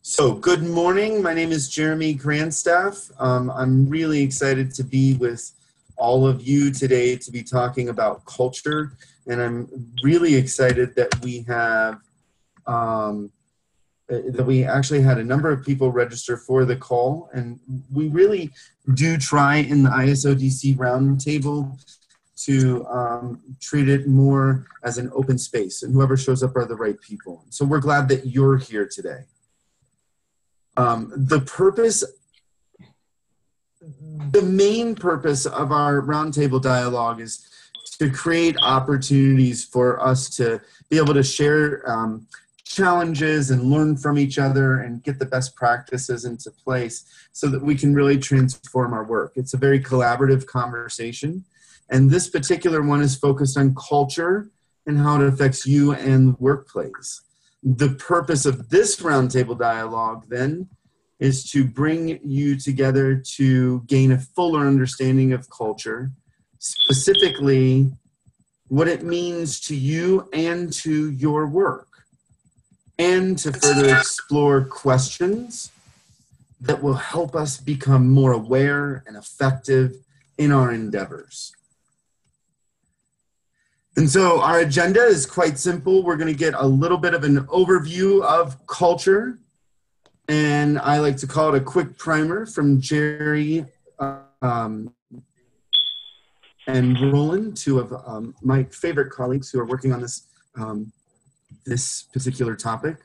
So good morning. My name is Jeremy Grandstaff. I'm really excited to be with all of you today to be talking about culture. And I'm really excited that we actually had a number of people register for the call. And we really do try in the ISODC Roundtable to treat it more as an open space, and whoever shows up are the right people. So we're glad that you're here today. The main purpose of our roundtable dialogue is to create opportunities for us to be able to share challenges and learn from each other and get the best practices into place so that we can really transform our work. It's a very collaborative conversation, and this particular one is focused on culture and how it affects you and the workplace. The purpose of this roundtable dialogue, then, is to bring you together to gain a fuller understanding of culture, specifically what it means to you and to your work, and to further explore questions that will help us become more aware and effective in our endeavors. And so our agenda is quite simple. We're going to get a little bit of an overview of culture, and I like to call it a quick primer from Jerry and Roland, two of my favorite colleagues who are working on this particular topic.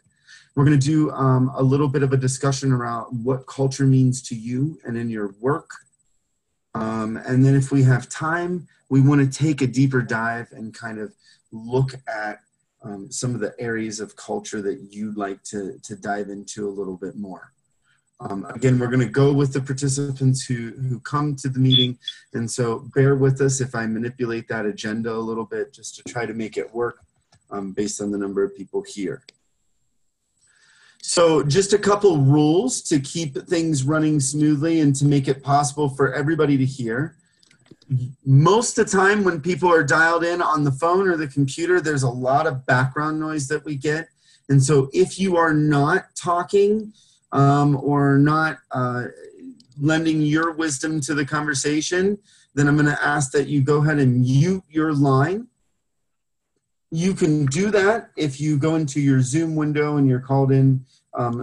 We're going to do a little bit of a discussion around what culture means to you and in your work. And then if we have time, we want to take a deeper dive and kind of look at some of the areas of culture that you'd like to dive into a little bit more. Again, we're going to go with the participants who come to the meeting, and so bear with us if I manipulate that agenda a little bit just to try to make it work based on the number of people here. So just a couple rules to keep things running smoothly and to make it possible for everybody to hear. Most of the time when people are dialed in on the phone or the computer, there's a lot of background noise that we get. And so if you are not talking or not lending your wisdom to the conversation, then I'm going to ask that you go ahead and mute your line. You can do that if you go into your Zoom window and you're called in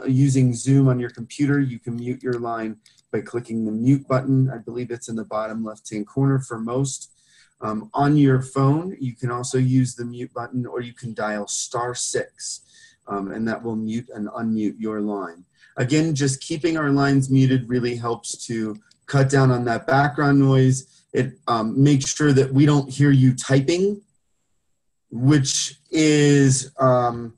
using Zoom on your computer. You can mute your line by clicking the mute button. I believe it's in the bottom left-hand corner for most. On your phone, you can also use the mute button, or you can dial *6, and that will mute and unmute your line. Again, just keeping our lines muted really helps to cut down on that background noise. It makes sure that we don't hear you typing, which is kind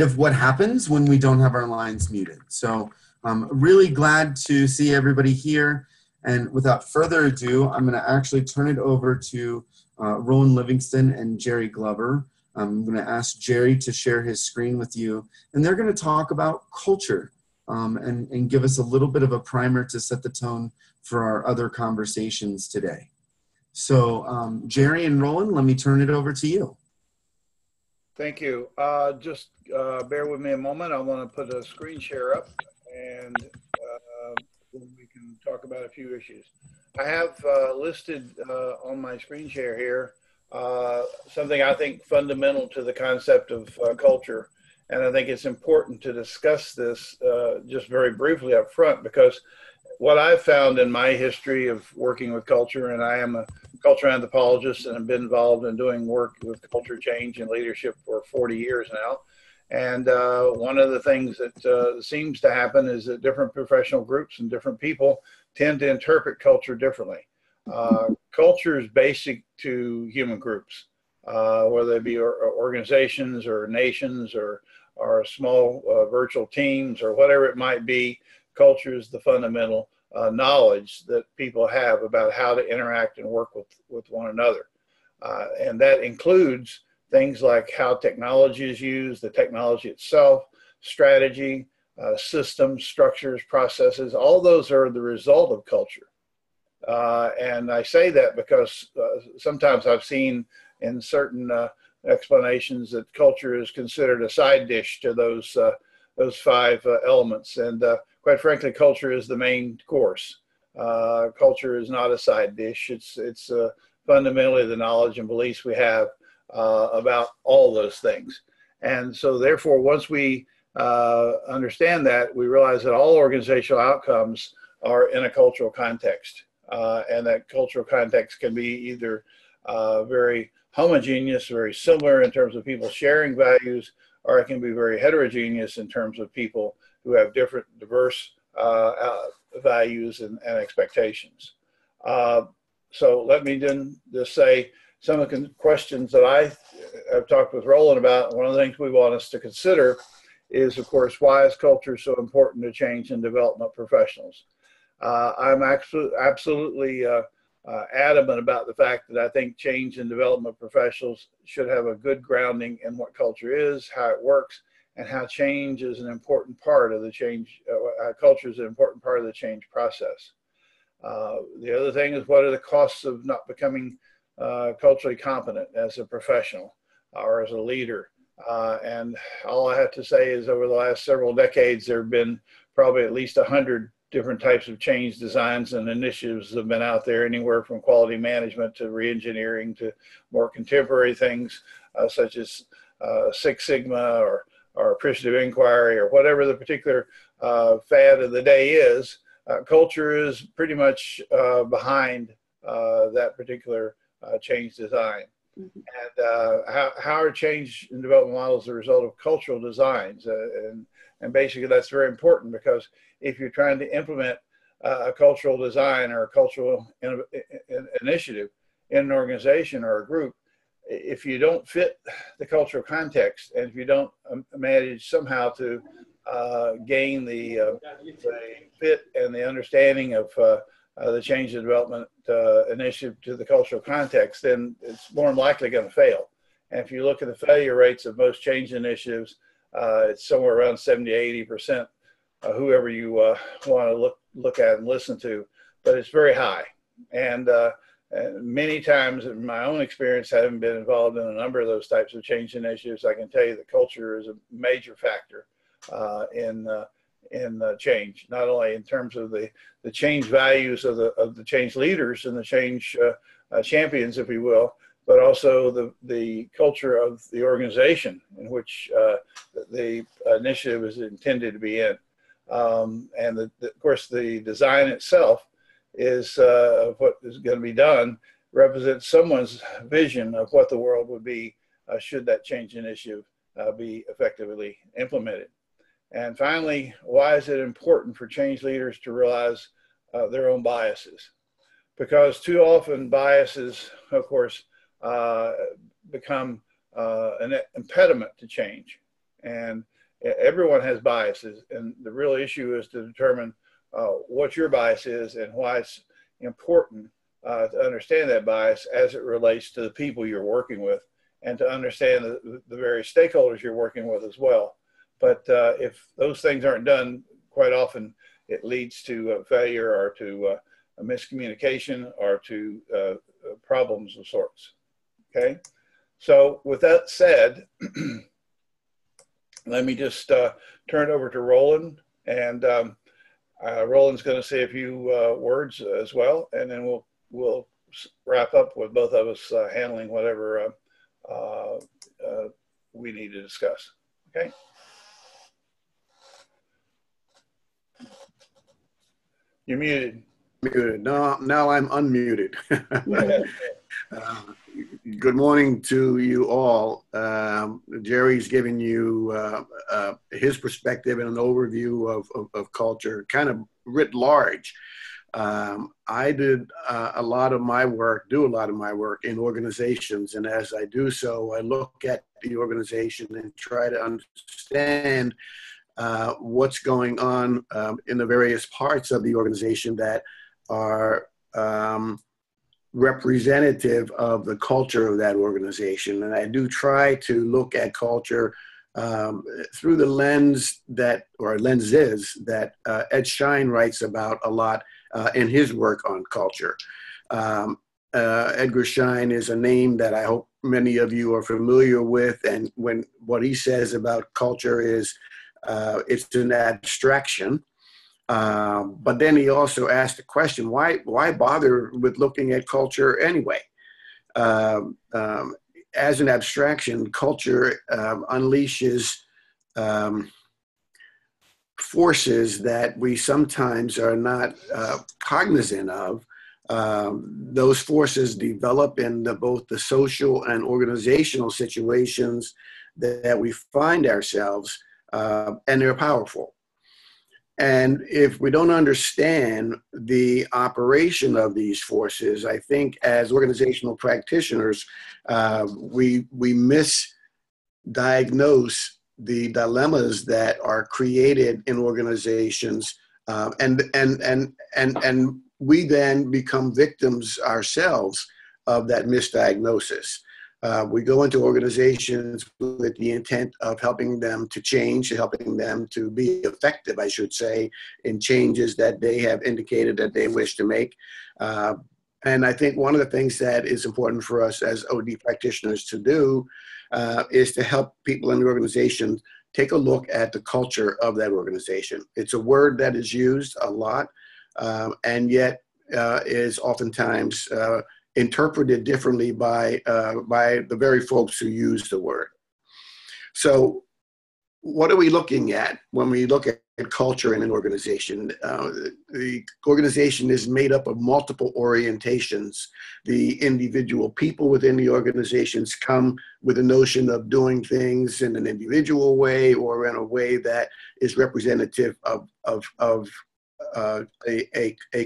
of what happens when we don't have our lines muted. So I'm really glad to see everybody here. And without further ado, I'm going to actually turn it over to Roland Livingston and Jerry Glover. I'm going to ask Jerry to share his screen with you. And they're going to talk about culture and give us a little bit of a primer to set the tone for our other conversations today. So Jerry and Roland, let me turn it over to you. Thank you. Just bear with me a moment. I want to put a screen share up, and we can talk about a few issues. I have listed on my screen share here something I think fundamental to the concept of culture, and I think it's important to discuss this just very briefly up front, because what I've found in my history of working with culture, and I am a culture anthropologist and have been involved in doing work with culture change and leadership for 40 years now. And one of the things that seems to happen is that different professional groups and different people tend to interpret culture differently. Culture is basic to human groups, whether they be organizations or nations or small virtual teams or whatever it might be. Culture is the fundamental knowledge that people have about how to interact and work with one another. And that includes things like how technology is used, the technology itself, strategy, systems, structures, processes. All those are the result of culture. And I say that because sometimes I've seen in certain explanations that culture is considered a side dish to those those five elements. And quite frankly, culture is the main course. Culture is not a side dish. It's fundamentally the knowledge and beliefs we have about all those things. And so therefore, once we understand that, we realize that all organizational outcomes are in a cultural context. And that cultural context can be either very homogeneous, very similar in terms of people sharing values, or it can be very heterogeneous in terms of people who have different, diverse values and expectations. So let me then just say some of the questions that I have talked with Roland about. One of the things we want us to consider is, of course, why is culture so important to change and development professionals? I'm absolutely adamant about the fact that I think change and development professionals should have a good grounding in what culture is, how it works, and how change is an important part of the change, culture is an important part of the change process. The other thing is, what are the costs of not becoming culturally competent as a professional or as a leader? And all I have to say is, over the last several decades, there have been probably at least 100 different types of change designs and initiatives have been out there, anywhere from quality management to reengineering to more contemporary things such as Six Sigma or appreciative inquiry or whatever the particular fad of the day is. Culture is pretty much behind that particular change design. Mm-hmm. And how are change and development models a result of cultural designs? And basically that's very important, because if you're trying to implement a cultural design or a cultural initiative in an organization or a group, if you don't fit the cultural context, and if you don't manage somehow to gain the fit and the understanding of the change and development initiative to the cultural context, then it's more than likely going to fail. And if you look at the failure rates of most change initiatives, it's somewhere around 70 to 80%, whoever you want to look at and listen to, but it's very high. And many times in my own experience, having been involved in a number of those types of change initiatives, I can tell you that culture is a major factor in change, not only in terms of the change values of the change leaders and the change champions, if you will, but also the culture of the organization in which the initiative is intended to be in. And of course, the design itself is what is going to be done represents someone's vision of what the world would be should that change initiative be effectively implemented. And finally, why is it important for change leaders to realize their own biases? Because too often biases, of course, become an impediment to change. And everyone has biases. And the real issue is to determine what your bias is and why it's important to understand that bias as it relates to the people you're working with, and to understand the various stakeholders you're working with as well. But if those things aren't done, quite often it leads to failure or to a miscommunication or to problems of sorts. Okay, so with that said, let me just turn it over to Roland, and Roland's going to say a few words as well, and then we'll wrap up with both of us handling whatever we need to discuss. Okay. You're muted. Muted. Now I'm unmuted. Good morning to you all. Jerry's giving you his perspective and an overview of culture, kind of writ large. I did a lot of my work in organizations, and as I do so, I look at the organization and try to understand what's going on in the various parts of the organization that are representative of the culture of that organization. And I do try to look at culture through the lens lenses that Ed Schein writes about a lot in his work on culture. Edgar Schein is a name that I hope many of you are familiar with, and what he says about culture is It's an abstraction. But then he also asked the question, why bother with looking at culture anyway? As an abstraction, culture unleashes forces that we sometimes are not cognizant of. Those forces develop in both the social and organizational situations that we find ourselves, and they're powerful. And if we don't understand the operation of these forces, I think as organizational practitioners, we misdiagnose the dilemmas that are created in organizations, and we then become victims ourselves of that misdiagnosis. We go into organizations with the intent of helping them to change, helping them to be effective, I should say, in changes that they have indicated that they wish to make. And I think one of the things that is important for us as OD practitioners to do is to help people in the organization take a look at the culture of that organization. It's a word that is used a lot, and yet is oftentimes interpreted differently by the very folks who use the word. So what are we looking at when we look at culture in an organization? The organization is made up of multiple orientations. The individual people within the organizations come with a notion of doing things in an individual way or in a way that is representative of a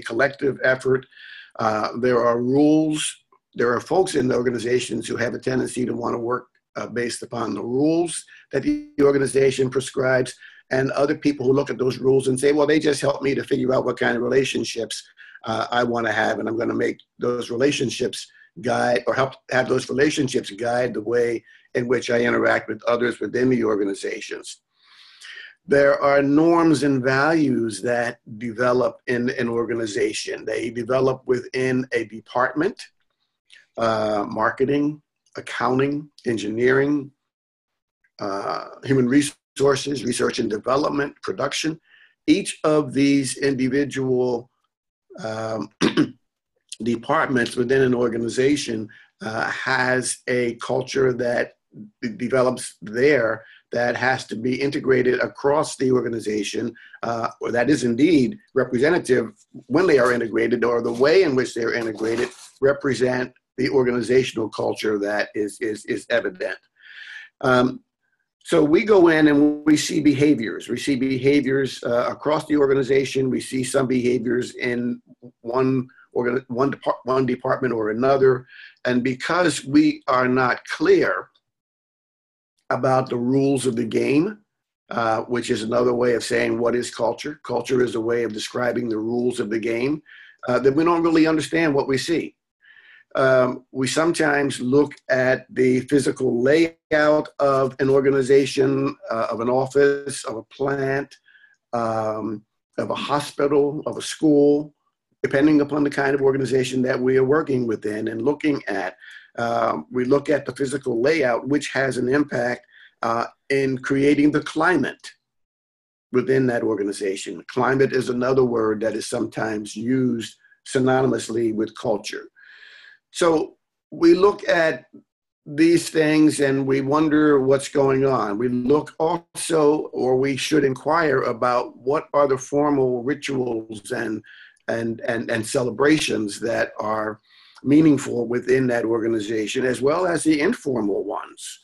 collective effort. There are rules. There are folks in the organizations who have a tendency to want to work based upon the rules that the organization prescribes, and other people who look at those rules and say, well, they just help me to figure out what kind of relationships I want to have, and I'm going to make those relationships guide or help have those relationships guide the way in which I interact with others within the organizations. There are norms and values that develop in an organization. They develop within a department, marketing, accounting, engineering, human resources, research and development, production. Each of these individual departments within an organization has a culture that develops there that has to be integrated across the organization, or that is indeed representative when they are integrated, or the way in which they're integrated represent the organizational culture that is evident. So we go in and we see behaviors. We see behaviors across the organization. We see some behaviors in one department or another. And because we are not clear about the rules of the game, which is another way of saying what is culture. Culture is a way of describing the rules of the game, then we don't really understand what we see. We sometimes look at the physical layout of an organization, of an office, of a plant, of a hospital, of a school, depending upon the kind of organization that we are working within and looking at. We look at the physical layout, which has an impact in creating the climate within that organization. Climate is another word that is sometimes used synonymously with culture. So we look at these things and we wonder what's going on. We look also, or we should inquire about what are the formal rituals and celebrations that are meaningful within that organization, as well as the informal ones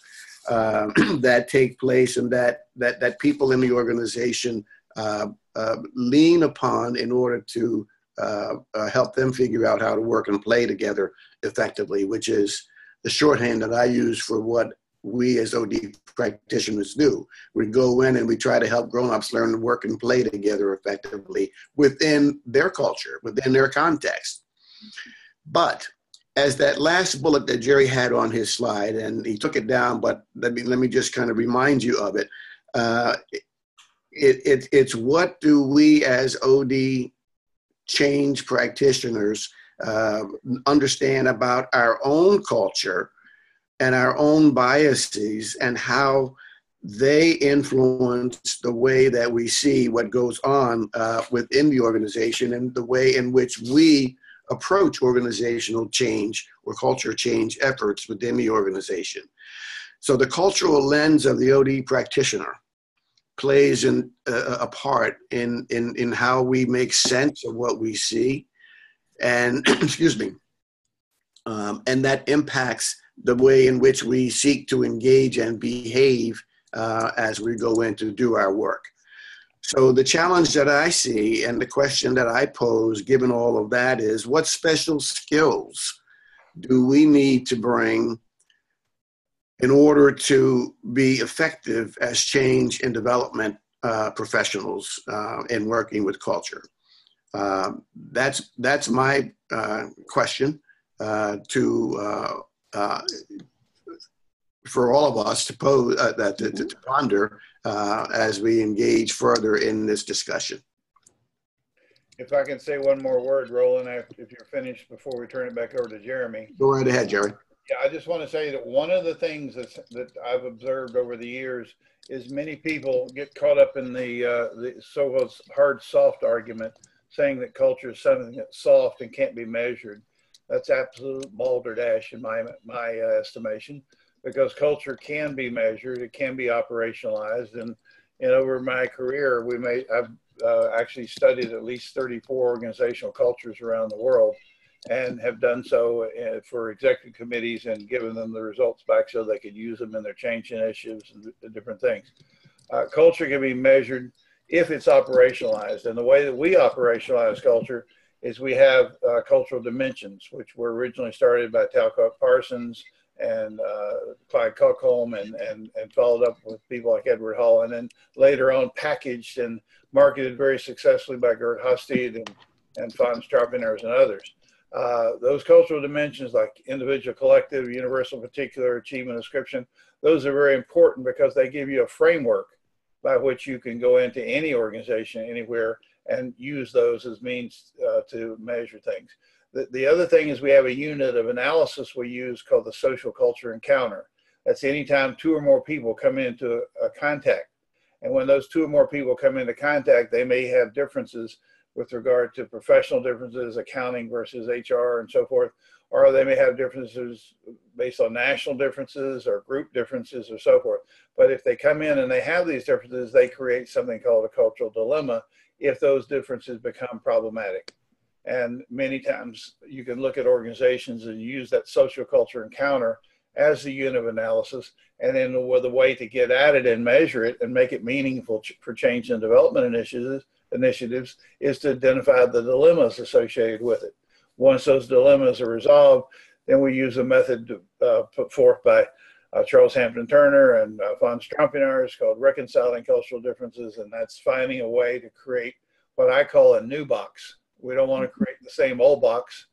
that take place and that people in the organization lean upon in order to help them figure out how to work and play together effectively, which is the shorthand that I use for what we as OD practitioners do. We go in and we try to help grown-ups learn to work and play together effectively within their culture, within their context. But as that last bullet that Jerry had on his slide, and he took it down, but let me just kind of remind you of it. It's what do we as OD change practitioners understand about our own culture and our own biases, and how they influence the way that we see what goes on within the organization and the way in which we approach organizational change or culture change efforts within the organization. So the cultural lens of the OD practitioner plays a part in how we make sense of what we see, and excuse me, and that impacts the way in which we seek to engage and behave as we go in to do our work. So the challenge that I see and the question that I pose, given all of that, is what special skills do we need to bring in order to be effective as change and development professionals in working with culture? That's my question for all of us to pose, to ponder as we engage further in this discussion. If I can say one more word, Roland, if you're finished before we turn it back over to Jeremy. Go right ahead, Jerry. Yeah, I just want to say that one of the things that I've observed over the years is many people get caught up in the so-called hard soft argument, saying that culture is something that's soft and can't be measured. That's absolute balderdash in my estimation, because culture can be measured, it can be operationalized, and over my career, I've actually studied at least 34 organizational cultures around the world, and have done so for executive committees and given them the results back so they could use them in their change initiatives and different things. Culture can be measured if it's operationalized, and the way that we operationalize culture is we have cultural dimensions, which were originally started by Talcott Parsons and Clyde Cockholm, and followed up with people like Edward Hall, and then later on packaged and marketed very successfully by Gert Hofstede and Fons Tropiners and others. Those cultural dimensions, like individual, collective, universal, particular, achievement, description, those are very important because they give you a framework by which you can go into any organization anywhere and use those as means to measure things. The other thing is we have a unit of analysis we use called the social culture encounter. That's anytime two or more people come into a contact. And when those two or more people come into contact, they may have differences with regard to professional differences, accounting versus HR and so forth, or they may have differences based on national differences or group differences or so forth. But if they come in and they have these differences, they create something called a cultural dilemma if those differences become problematic. And many times you can look at organizations and use that social culture encounter as the unit of analysis, and then with a way to get at it and measure it and make it meaningful for change and development initiatives is to identify the dilemmas associated with it. Once those dilemmas are resolved, then we use a method put forth by Charles Hampton Turner and Fons Tropiners called reconciling cultural differences, and that's finding a way to create what I call a new box. We don't want to create the same old box.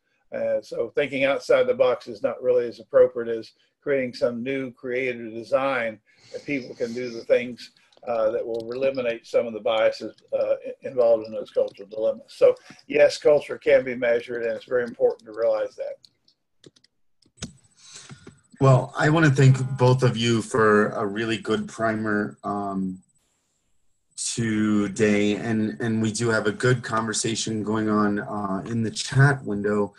So thinking outside the box is not really as appropriate as creating some new creative design that people can do the things that will eliminate some of the biases involved in those cultural dilemmas. So yes, culture can be measured, and it's very important to realize that. Well, I want to thank both of you for a really good primer today, and we do have a good conversation going on in the chat window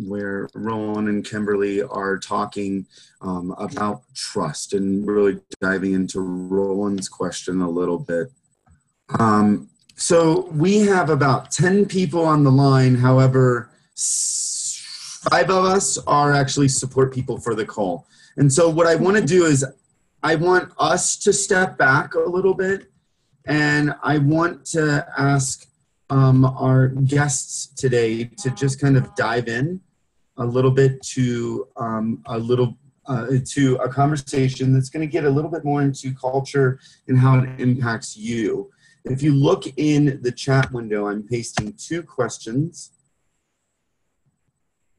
where Roland and Kimberly are talking about trust and really diving into Roland's question a little bit. So we have about 10 people on the line. However, 5 of us are actually support people for the call. And so what I want to do is I want us to step back a little bit, and I want to ask our guests today to just kind of dive in a little bit to a conversation that's going to get a little bit more into culture and how it impacts you. If you look in the chat window, I'm pasting 2 questions.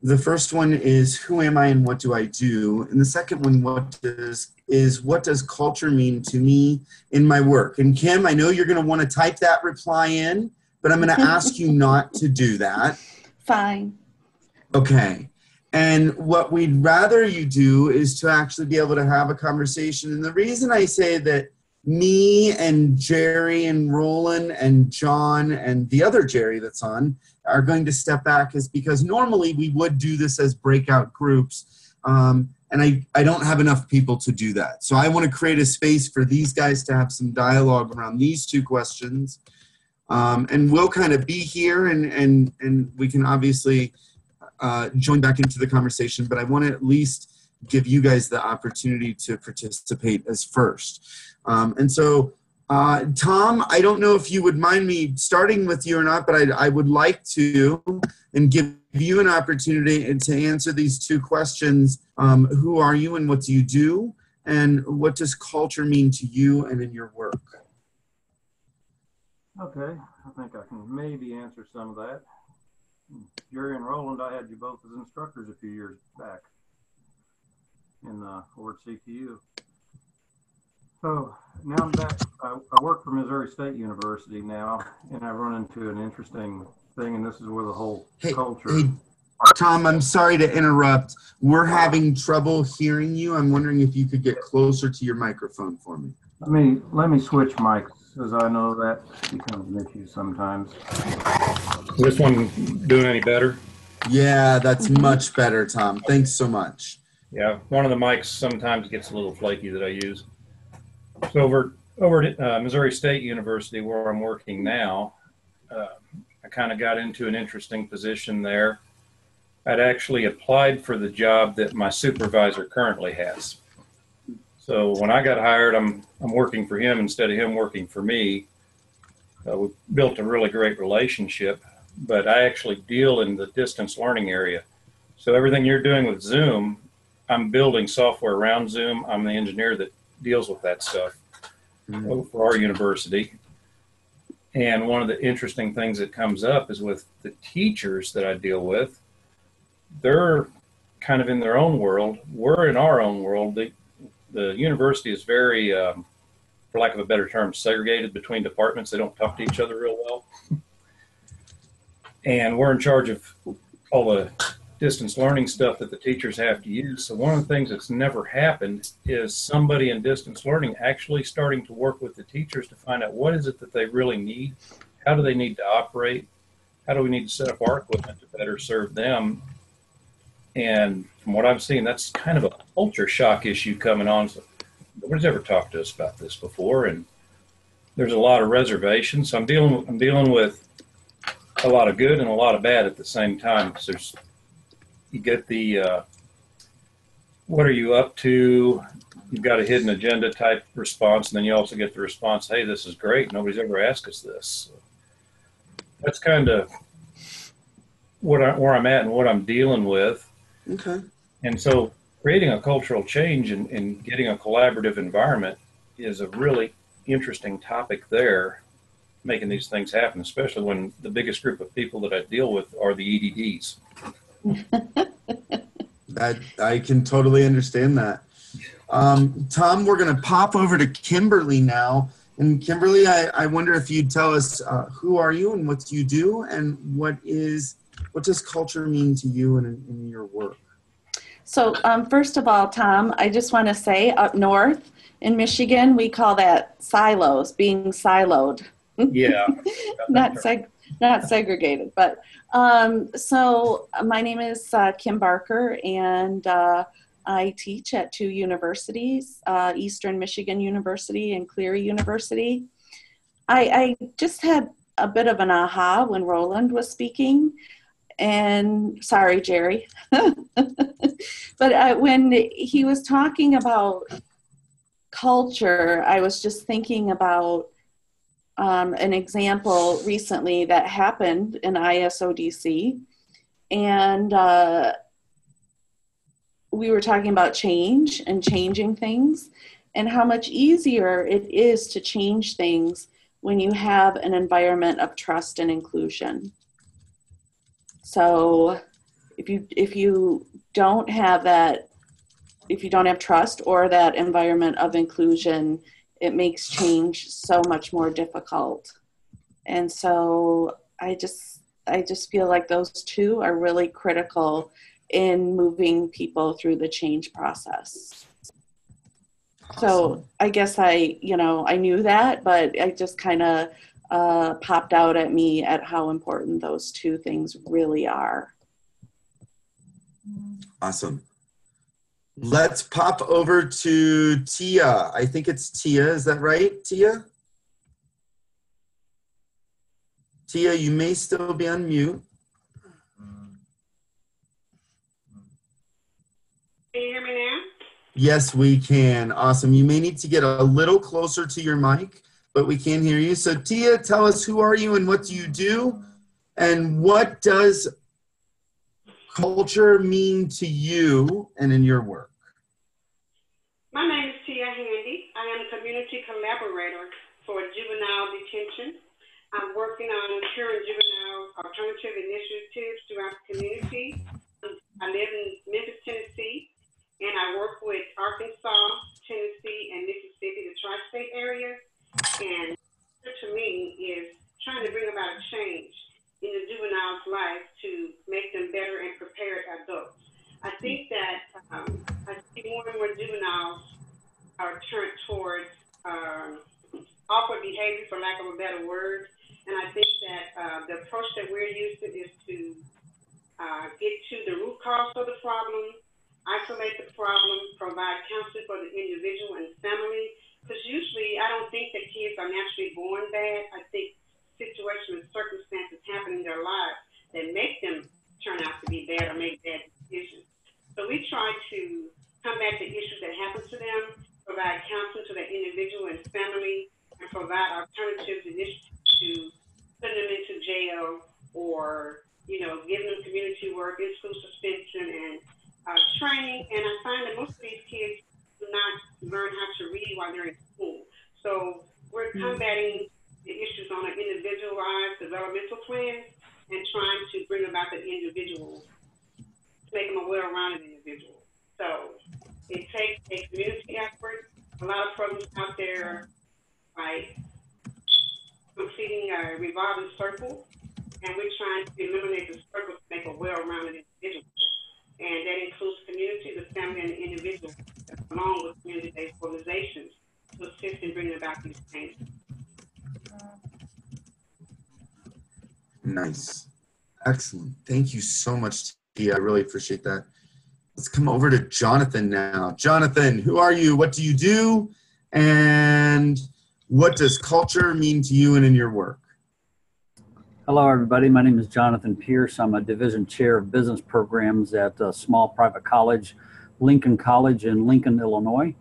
The first one is, who am I and what do I do? And the second one, what does culture mean to me in my work? And Kim, I know you're going to want to type that reply in, but I'm going to ask you not to do that. Fine. Okay. And what we'd rather you do is to actually be able to have a conversation. And the reason I say that me and Jerry and Roland and John and the other Jerry that's on are going to step back is because normally we would do this as breakout groups. And I don't have enough people to do that. So I want to create a space for these guys to have some dialogue around these two questions. And we'll kind of be here and we can obviously join back into the conversation, but I want to at least give you guys the opportunity to participate as first. And so, Tom, I don't know if you would mind me starting with you or not, but I would like to and give you an opportunity to answer these two questions. Who are you and what do you do? And what does culture mean to you and in your work? Okay, I think I can maybe answer some of that. Jerry and Roland, I had you both as instructors a few years back in Ford CPU. So now I'm back. I work for Missouri State University now, and I run into an interesting thing, and this is where the whole culture. Hey, Tom, I'm sorry to interrupt. We're having trouble hearing you. I'm wondering if you could get closer to your microphone for me. Let me switch mics, as I know that becomes an issue sometimes. Is this one doing any better? Yeah, that's much better, Tom. Thanks so much. Yeah, one of the mics sometimes gets a little flaky that I use. So over at Missouri State University, where I'm working now, I kind of got into an interesting position there. I'd actually applied for the job that my supervisor currently has. So when I got hired, I'm working for him instead of him working for me. We built a really great relationship, but I actually deal in the distance learning area. So everything you're doing with Zoom, I'm building software around Zoom. I'm the engineer that deals with that stuff for our university. And one of the interesting things that comes up is with the teachers that I deal with, they're kind of in their own world. We're in our own world. The university is very, for lack of a better term, segregated between departments. They don't talk to each other real well. And we're in charge of all the distance learning stuff that the teachers have to use. So one of the things that's never happened is somebody in distance learning actually starting to work with the teachers to find out what is it that they really need, how do they need to operate, how do we need to set up our equipment to better serve them. And from what I've seen, that's kind of a culture shock issue coming on. So nobody's ever talked to us about this before, and there's a lot of reservations. So I'm dealing with a lot of good and a lot of bad at the same time. So you get the what are you up to? You've got a hidden agenda type response, and then you also get the response, hey, this is great. Nobody's ever asked us this. So that's kind of where I'm at and what I'm dealing with. Okay. And so creating a cultural change and getting a collaborative environment is a really interesting topic there, making these things happen, especially when the biggest group of people that I deal with are the EDDs. I can totally understand that. Tom, we're going to pop over to Kimberly now. And Kimberly, I wonder if you'd tell us who are you and what do you do and what does culture mean to you in your work? So first of all, Tom, I just want to say up north in Michigan, we call that silos, being siloed. Yeah. not segregated, but so my name is Kim Barker, and I teach at two universities, Eastern Michigan University and Cleary University. I just had a bit of an aha when Roland was speaking, and sorry, Jerry, but when he was talking about culture, I was just thinking about an example recently that happened in ISODC, and we were talking about change and changing things and how much easier it is to change things when you have an environment of trust and inclusion. So if you don't have that, if you don't have trust or that environment of inclusion, it makes change so much more difficult. And so I just feel like those two are really critical in moving people through the change process. Awesome. So I guess I knew that, but it just kind of popped out at me at how important those two things really are. Awesome. Let's pop over to Tia. I think it's Tia. Is that right, Tia? Tia, you may still be on mute. Can you hear me now? Yes, we can. Awesome. You may need to get a little closer to your mic, but we can hear you. So Tia, tell us, who are you and what do you do? And what does culture mean to you and in your work? My name is Tia Handy. I am a community collaborator for juvenile detention. I'm working on ensuring juvenile alternative initiatives throughout the community. I live in Memphis, Tennessee, and I work with Arkansas, Tennessee, and Mississippi, the tri-state area. And to me is trying to bring about a change in the juvenile's life to make them better and prepared adults. I think that I see more and more juveniles are turned towards awkward behavior, for lack of a better word. And I think that the approach that we're using is to get to the root cause of the problem, isolate the problem, provide counseling for the individual and family. Because usually I don't think that kids are naturally born bad. I think situations and circumstances happen in their lives that make them turn out to be bad or make bad decisions. So we try to combat the issues that happen to them, provide counseling to the individual and family, and provide alternatives initiatives to put them into jail or, giving them community work, in-school suspension, and training. And I find that most of these kids do not learn how to read while they're in school. So we're combating the issues on an individualized developmental plan and trying to bring about the individual, to make them a well-rounded individual. So it takes a community effort. A lot of programs out there, like completing a revolving circle, and we're trying to eliminate the circle to make a well-rounded individual. And that includes community, the family, and the individual, along with community-based organizations to assist in bringing about these changes. Nice. Excellent. Thank you so much, Tia. I really appreciate that. Let's come over to Jonathan now. Jonathan, who are you? What do you do? And what does culture mean to you and in your work? Hello, everybody. My name is Jonathan Pierce. I'm a division chair of business programs at a small private college, Lincoln College in Lincoln, Illinois.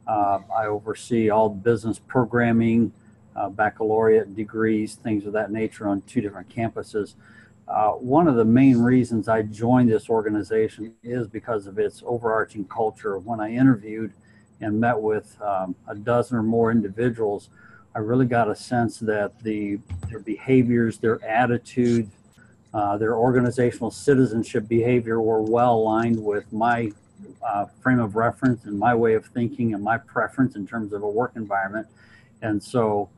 I oversee all business programming, baccalaureate degrees, things of that nature on 2 different campuses. One of the main reasons I joined this organization is because of its overarching culture. When I interviewed and met with a dozen or more individuals, I really got a sense that their behaviors, their attitude, their organizational citizenship behavior were well aligned with my frame of reference and my way of thinking and my preference in terms of a work environment. And so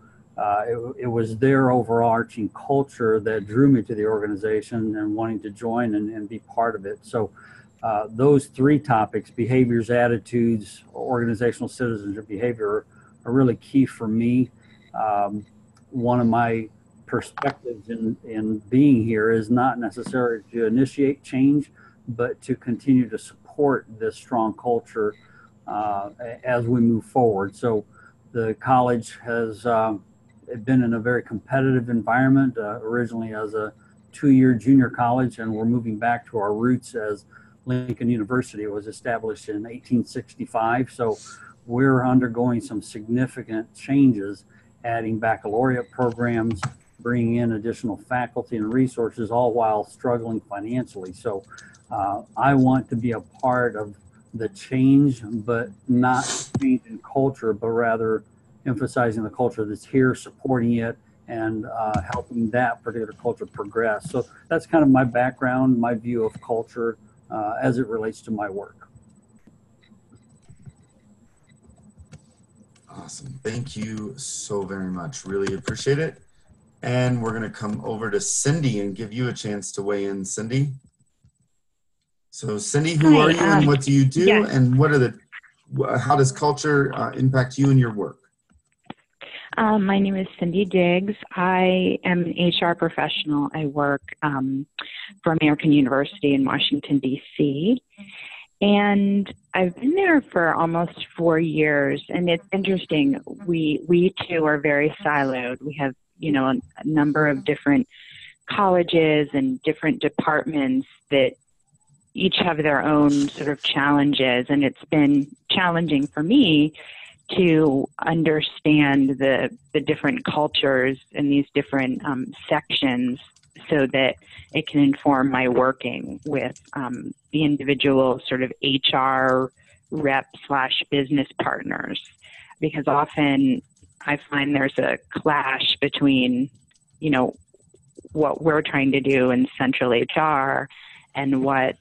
it was their overarching culture that drew me to the organization and wanting to join and be part of it. So those 3 topics, behaviors, attitudes, organizational citizenship behavior, are really key for me. One of my perspectives in being here is not necessarily to initiate change, but to continue to support this strong culture as we move forward. So the college has been in a very competitive environment, originally as a 2-year junior college, and we're moving back to our roots as Lincoln University. It was established in 1865. So we're undergoing some significant changes, adding baccalaureate programs, bringing in additional faculty and resources, all while struggling financially. So I want to be a part of the change, but not change in culture, but rather emphasizing the culture that's here, supporting it, and helping that particular culture progress. So that's kind of my background, my view of culture as it relates to my work. Awesome. Thank you so very much. Really appreciate it. And we're going to come over to Cindy and give you a chance to weigh in, Cindy. So Cindy, who Hi, are you and what do you do? yes. And what are how does culture impact you and your work? My name is Cindy Diggs. I am an HR professional. I work for American University in Washington, D.C. And I've been there for almost 4 years. And it's interesting. We too are very siloed. We have, a number of different colleges and different departments that each have their own sort of challenges. And it's been challenging for me to understand the different cultures in these different sections so that it can inform my working with the individual sort of HR rep / business partners. Because often I find there's a clash between, what we're trying to do in central HR and what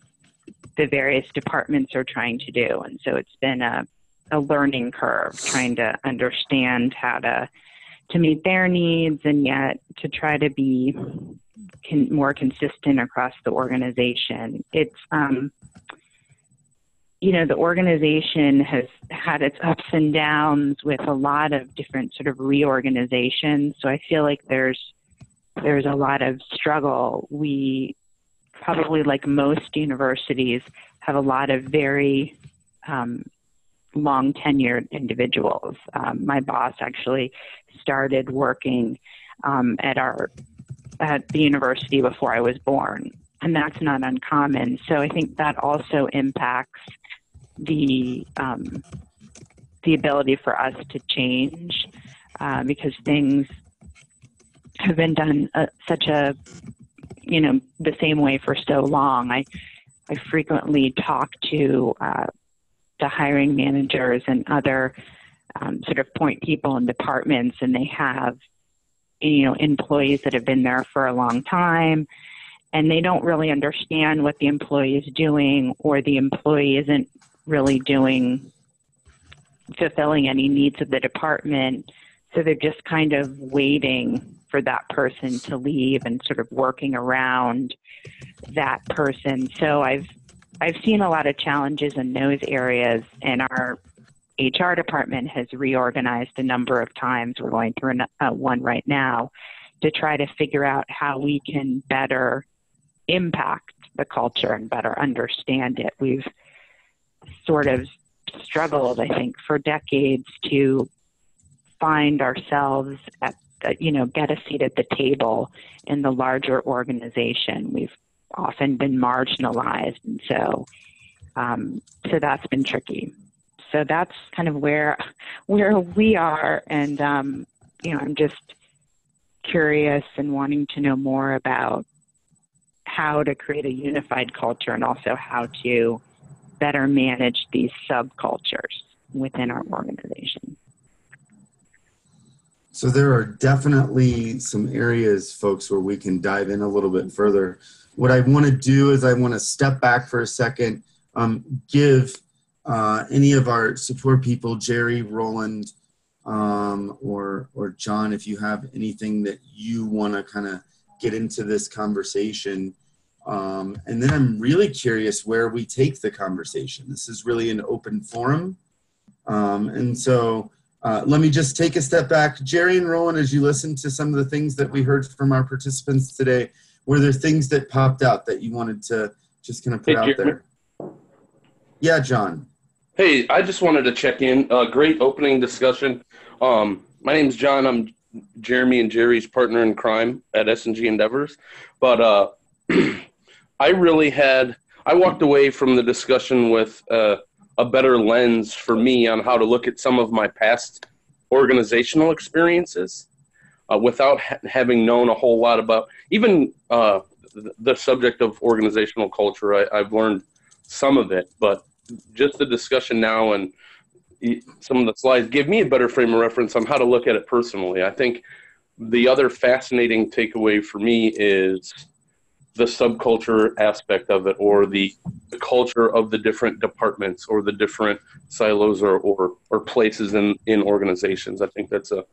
the various departments are trying to do. And so it's been a learning curve trying to understand how to meet their needs and yet to try to be more consistent across the organization. It's, the organization has had its ups and downs with a lot of different sort of reorganizations. So I feel like there's a lot of struggle. We probably, like most universities, have a lot of very long tenured individuals. My boss actually started working at the university before I was born, and that's not uncommon. So I think that also impacts the ability for us to change because things have been done the same way for so long. I frequently talk to the hiring managers and other sort of point people in departments, and they have, employees that have been there for a long time, and they don't really understand what the employee is doing, or the employee isn't really fulfilling any needs of the department. So they're just kind of waiting for that person to leave and sort of working around that person. So I've seen a lot of challenges in those areas, and our HR department has reorganized a number of times. We're going through one right now to try to figure out how we can better impact the culture and better understand it. We've sort of struggled, I think, for decades to find ourselves get a seat at the table in the larger organization. We've often been marginalized, and so that's been tricky. So that's kind of where we are, and I'm just curious and wanting to know more about how to create a unified culture and also how to better manage these subcultures within our organization. So there are definitely some areas, folks, where we can dive in a little bit further. What I want to do is I want to step back for a second, give any of our support people, Jerry, Roland, or John, if you have anything that you want to kind of get into this conversation. And then I'm really curious where we take the conversation. This is really an open forum. And so let me just take a step back. Jerry and Roland, as you listen to some of the things that we heard from our participants today, were there things that popped out that you wanted to just kind of put out there? Yeah, John. Hey, I just wanted to check in. Great opening discussion. My name's John. I'm Jeremy and Jerry's partner in crime at S&G Endeavors. But I walked away from the discussion with a better lens for me on how to look at some of my past organizational experiences without having known a whole lot about even the subject of organizational culture. I've learned some of it, but just the discussion now and some of the slides give me a better frame of reference on how to look at it personally. I think the other fascinating takeaway for me is the subculture aspect of it, or the culture of the different departments or the different silos or places in organizations. I think that's a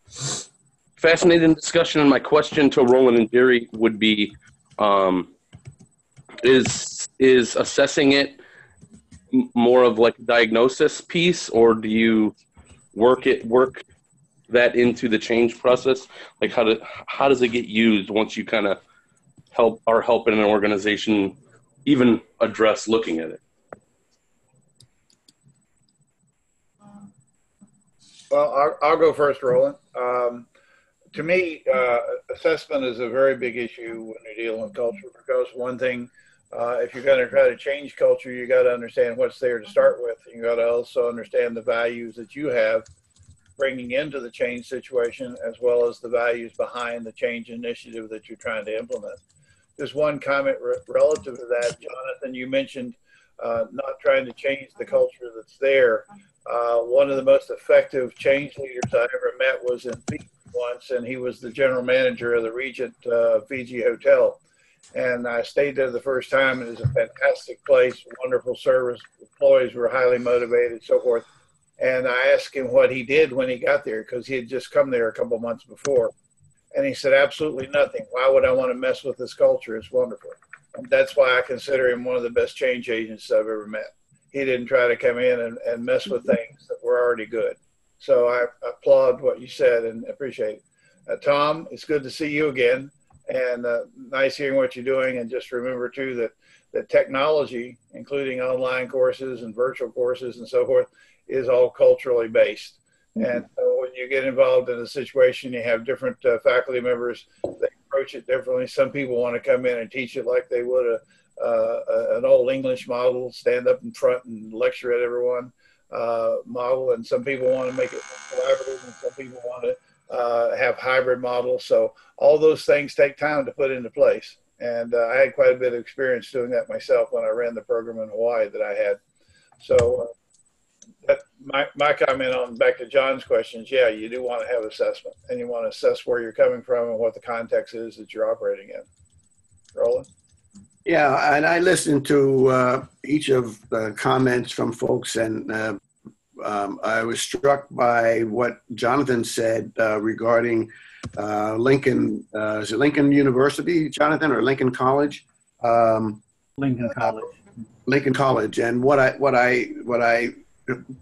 fascinating discussion. And my question to Roland and Jerry would be, is assessing it more of like a diagnosis piece, or do you work that into the change process? Like how does it get used once you kind of are helping an organization even address looking at it? Well, I'll go first, Roland. To me, assessment is a very big issue when you're dealing with culture, because one thing, if you're going to try to change culture, you got to understand what's there to start with. You got to also understand the values that you have bringing into the change situation, as well as the values behind the change initiative that you're trying to implement. Just one comment relative to that, Jonathan, you mentioned not trying to change the culture that's there. One of the most effective change leaders I ever met was in Fiji once, and he was the general manager of the Regent Fiji Hotel. And I stayed there the first time. It was a fantastic place, wonderful service. Employees were highly motivated, so forth. And I asked him what he did when he got there, because he had just come there a couple months before. And he said, absolutely nothing. Why would I want to mess with this culture? It's wonderful. And that's why I consider him one of the best change agents I've ever met. He didn't try to come in and mess with things that were already good. So I applaud what you said and appreciate it. Tom, it's good to see you again, and nice hearing what you're doing. And just remember too that technology, including online courses and virtual courses and so forth, is all culturally based. And so when you get involved in a situation, you have different faculty members, they approach it differently. Some people want to come in and teach it like they would an old English model, stand up in front and lecture at everyone model. And some people want to make it collaborative, and some people want to have hybrid models. So all those things take time to put into place. And I had quite a bit of experience doing that myself when I ran the program in Hawaii that I had. So my comment on back to John's questions, yeah, you do want to have assessment, and you want to assess where you're coming from and what the context is that you're operating in. Roland? Yeah, and I listened to each of the comments from folks, and I was struck by what Jonathan said regarding Lincoln. Is it Lincoln University, Jonathan, or Lincoln College? Lincoln College. Lincoln College, and what I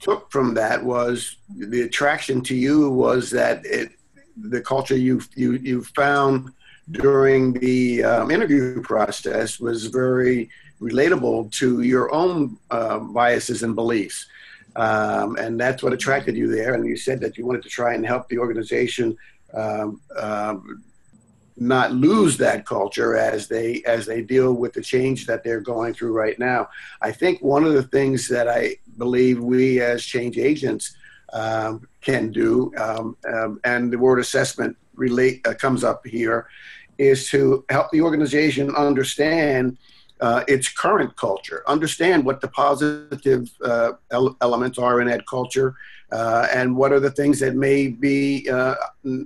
took from that was the attraction to you was that the culture you found during the interview process was very relatable to your own biases and beliefs. And that's what attracted you there. And you said that you wanted to try and help the organization not lose that culture as they deal with the change that they're going through right now. I think one of the things that I believe we as change agents can do, and the word assessment comes up here, is to help the organization understand its current culture, understand what the positive elements are in that culture, and what are the things that may be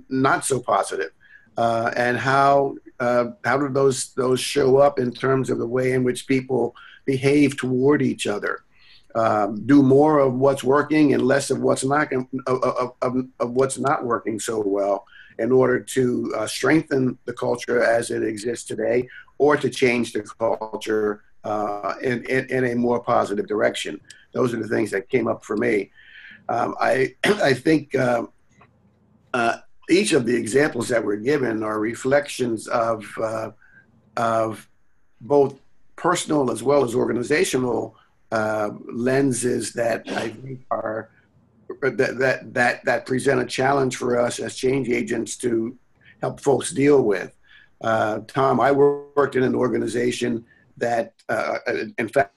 not so positive. And how do those show up in terms of the way in which people behave toward each other? Do more of what's working and less of what's not working so well, in order to strengthen the culture as it exists today, or to change the culture in a more positive direction. Those are the things that came up for me. I think each of the examples that were given are reflections of both personal as well as organizational lenses that I think are that present a challenge for us as change agents to help folks deal with. Tom, I worked in an organization that, in fact,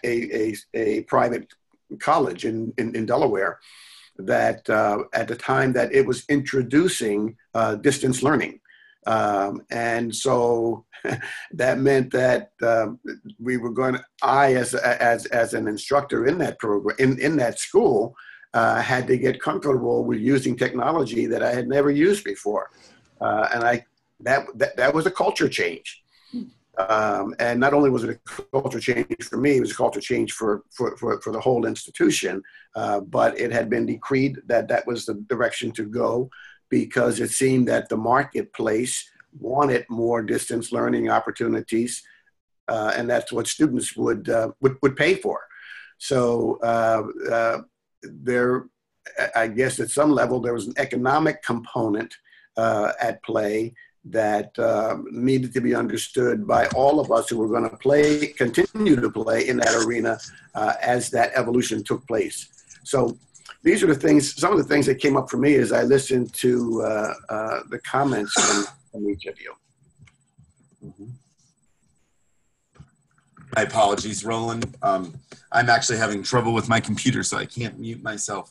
a private college in Delaware, that at the time that it was introducing distance learning. And so that meant that we were going to, as an instructor in that program, in that school, had to get comfortable with using technology that I had never used before. And that was a culture change. And not only was it a culture change for me, it was a culture change for the whole institution. But it had been decreed that was the direction to go, because it seemed that the marketplace wanted more distance learning opportunities, and that's what students would pay for. So there, I guess at some level, there was an economic component at play that needed to be understood by all of us who were going to continue to play in that arena as that evolution took place. So these are the things, some of the things that came up for me as I listened to the comments from each of you. Mm-hmm. My apologies, Roland. I'm actually having trouble with my computer, so I can't mute myself.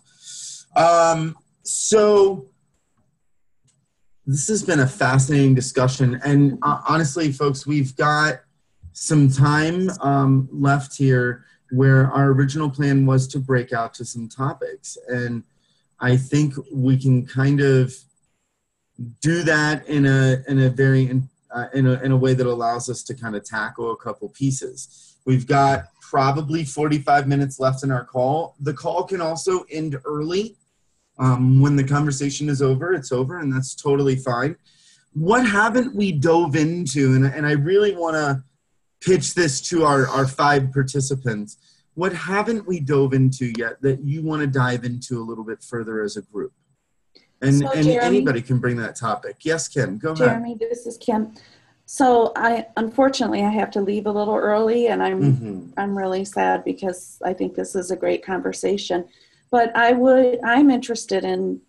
So this has been a fascinating discussion. And honestly, folks, we've got some time left here where our original plan was to break out to some topics. And I think we can kind of do that in a way that allows us to kind of tackle a couple pieces. We've got probably 45 minutes left in our call. The call can also end early. When the conversation is over, it's over, and that's totally fine. What haven't we dove into, and I really want to pitch this to our 5 participants, what haven't we dove into yet that you want to dive into a little bit further as a group? And, so and Jeremy, anybody can bring that topic. Yes, Kim, go ahead. Jeremy, this is Kim. So unfortunately, I have to leave a little early, and I'm really sad because I think this is a great conversation. But I'm interested in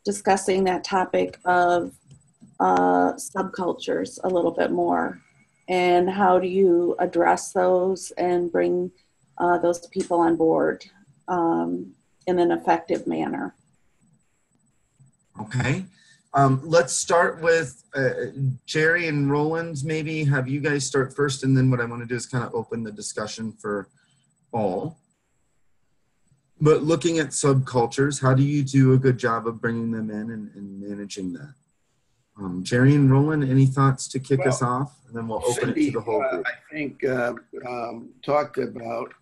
discussing that topic of subcultures a little bit more, and how do you address those and bring those people on board in an effective manner. Okay. Let's start with Jerry and Roland. Maybe have you guys start first, and then what I want to do is kind of open the discussion for all. But looking at subcultures, how do you do a good job of bringing them in and managing that? Jerry and Roland, any thoughts to kick us off? And then we'll open it to the whole group. I think talked about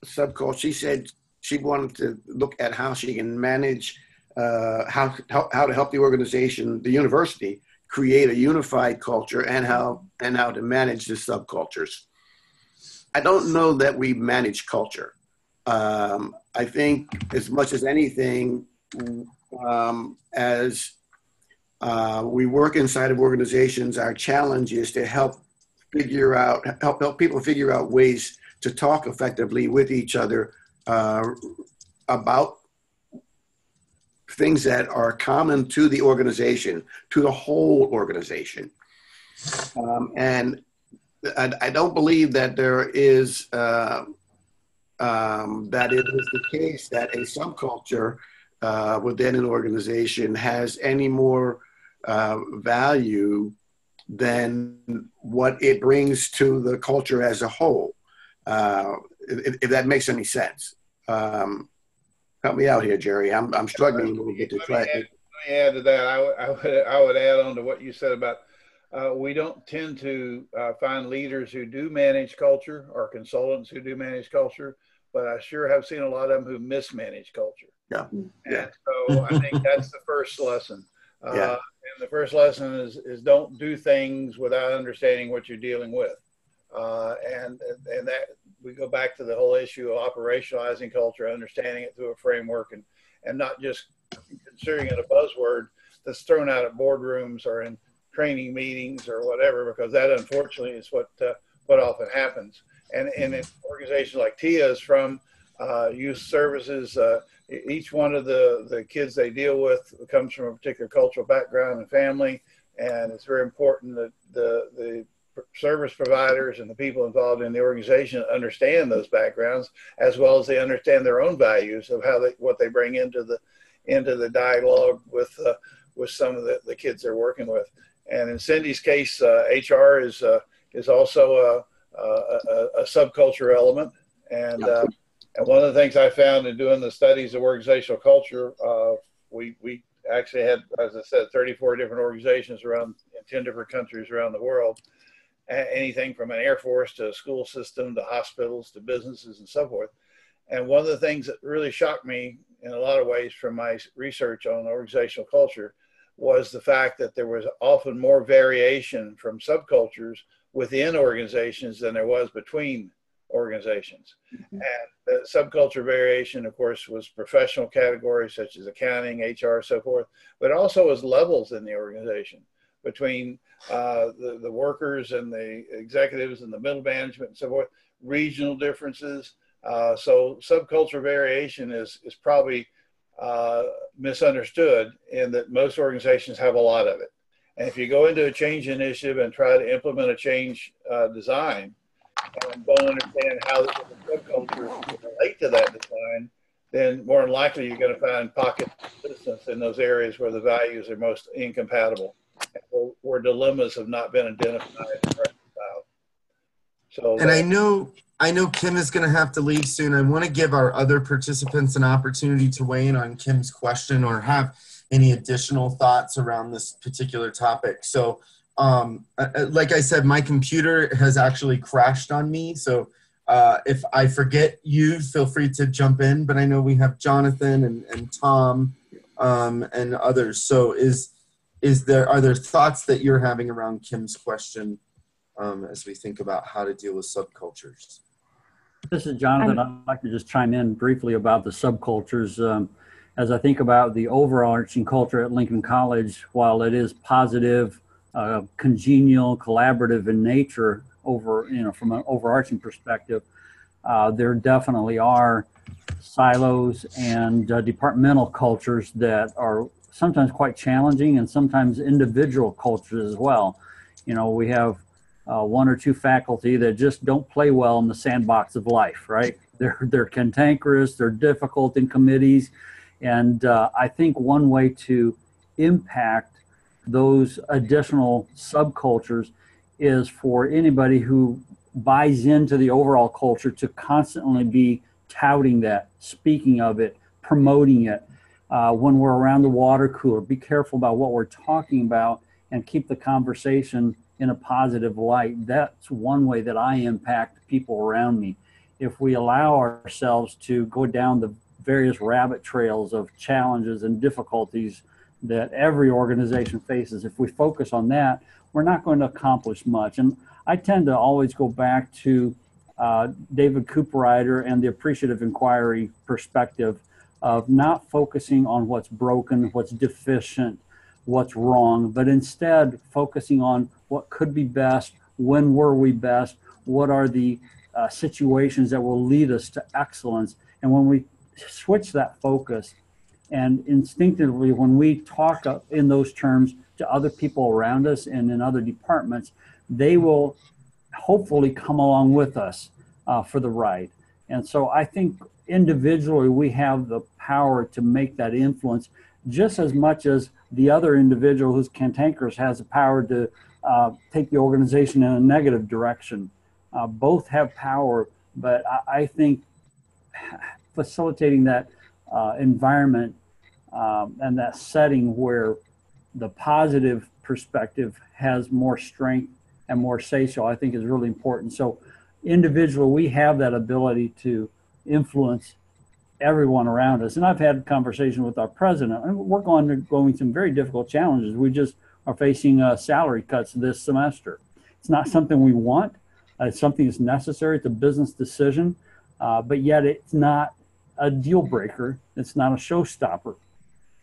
subculture. She said she wanted to look at how she can manage how to help the organization, the university, create a unified culture, and how to manage the subcultures. I don't know that we manage culture. I think as much as anything, as we work inside of organizations, our challenge is to help people figure out ways to talk effectively with each other about things that are common to the organization, to the whole organization. And I don't believe that there is that it is the case that a subculture within an organization has any more value than what it brings to the culture as a whole, if that makes any sense. Help me out here, Jerry. I'm struggling a little bit to try. Let me add to that. I would add on to what you said about we don't tend to find leaders who do manage culture or consultants who do manage culture, but I sure have seen a lot of them who mismanage culture. Yeah. And so I think that's the first lesson. Yeah. And the first lesson is don't do things without understanding what you're dealing with. And that we go back to the whole issue of operationalizing culture, understanding it through a framework, and not just considering it a buzzword that's thrown out at boardrooms or in training meetings or whatever, because that unfortunately is what often happens. And in organizations like TIA's, from youth services, each one of the kids they deal with comes from a particular cultural background and family, and it's very important that the service providers and the people involved in the organization understand those backgrounds, as well as they understand their own values of what they bring into the dialogue with some of the kids they're working with. And in Cindy's case, HR is also a subculture element, and one of the things I found in doing the studies of organizational culture, we actually had, as I said, 34 different organizations in 10 different countries around the world. Anything from an Air Force to a school system to hospitals to businesses and so forth. And one of the things that really shocked me in a lot of ways from my research on organizational culture was the fact that there was often more variation from subcultures within organizations than there was between organizations. And the subculture variation, of course, was professional categories such as accounting, HR, so forth, but also as levels in the organization between the workers and the executives and the middle management and so forth, regional differences. So subculture variation is probably misunderstood in that most organizations have a lot of it. And if you go into a change initiative and try to implement a change design and don't understand how the subcultures relate to that design, then more than likely you're going to find pockets of resistance in those areas where the values are most incompatible, where dilemmas have not been identified and reconciled. So, and I know Kim is going to have to leave soon. I want to give our other participants an opportunity to weigh in on Kim's question or have any additional thoughts around this particular topic. So, like I said, my computer has actually crashed on me. So if I forget you, feel free to jump in. But I know we have Jonathan and Tom and others. So are there thoughts that you're having around Kim's question as we think about how to deal with subcultures? This is Jonathan. I'd like to just chime in briefly about the subcultures. As I think about the overarching culture at Lincoln College, while it is positive, congenial, collaborative in nature from an overarching perspective, there definitely are silos and departmental cultures that are sometimes quite challenging and sometimes individual cultures as well. We have one or two faculty that just don't play well in the sandbox of life, right? They're cantankerous, they're difficult in committees. And I think one way to impact those additional subcultures is for anybody who buys into the overall culture to constantly be touting that, speaking of it, promoting it. When we're around the water cooler, be careful about what we're talking about and keep the conversation in a positive light. That's one way that I impact people around me. If we allow ourselves to go down the various rabbit trails of challenges and difficulties that every organization faces, if we focus on that, we're not going to accomplish much. And I tend to always go back to David Cooperrider and the appreciative inquiry perspective of not focusing on what's broken, what's deficient, what's wrong, but instead focusing on what could be best, when were we best, what are the situations that will lead us to excellence. And when we switch that focus and instinctively when we talk in those terms to other people around us and in other departments, they will hopefully come along with us for the ride. And so I think individually we have the power to make that influence just as much as the other individual who's cantankerous has the power to take the organization in a negative direction. Both have power, but I think facilitating that environment and that setting where the positive perspective has more strength and more say-so, I think is really important. So individually, we have that ability to influence everyone around us. And I've had a conversation with our president, and we're going some very difficult challenges. We just are facing salary cuts this semester. It's not something we want. It's something that's necessary. It's a business decision, but yet it's not a deal breaker. It's not a showstopper.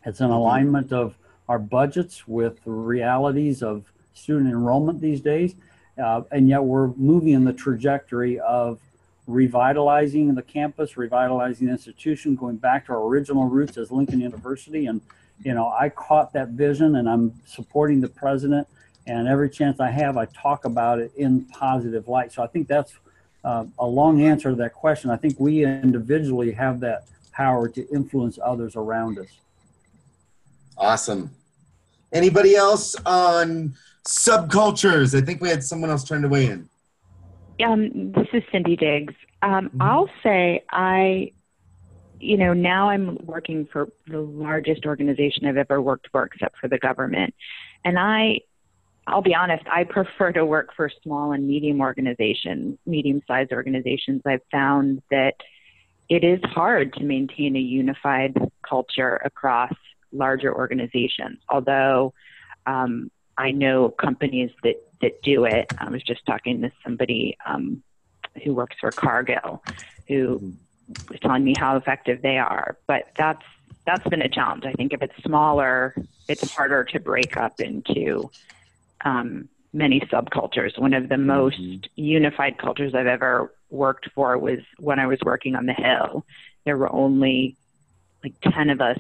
It's an alignment of our budgets with the realities of student enrollment these days. And yet we're moving in the trajectory of revitalizing the campus, revitalizing the institution, going back to our original roots as Lincoln University. And, I caught that vision and I'm supporting the president, and every chance I have, I talk about it in positive light. So I think that's a long answer to that question. I think we individually have that power to influence others around us. Awesome. Anybody else on subcultures? I think we had someone else trying to weigh in. This is Cindy Diggs. I'll say now I'm working for the largest organization I've ever worked for except for the government. And I'll be honest, I prefer to work for small and medium-sized organizations. I've found that it is hard to maintain a unified culture across larger organizations, although I know companies that do it. I was just talking to somebody who works for Cargill, who is telling me how effective they are. But that's been a challenge. I think if it's smaller, it's harder to break up into many subcultures. One of the most unified cultures I've ever worked for was when I was working on the Hill. There were only like 10 of us,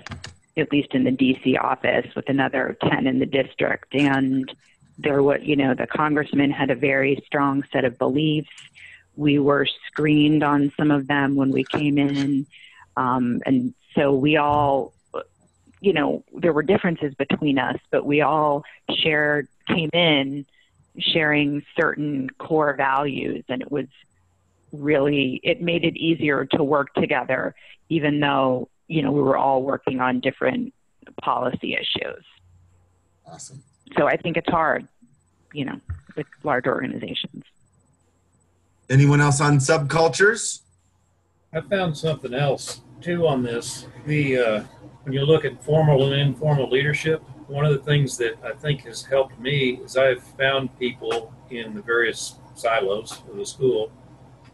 at least in the DC office, with another 10 in the district. And there was, the congressman had a very strong set of beliefs. We were screened on some of them when we came in. And so we all, there were differences between us, but we all came in sharing certain core values. And it was really, it made it easier to work together, even though, we were all working on different policy issues. Awesome. So I think it's hard, with large organizations. Anyone else on subcultures? I found something else too on this. When you look at formal and informal leadership, one of the things that I think has helped me is I've found people in the various silos of the school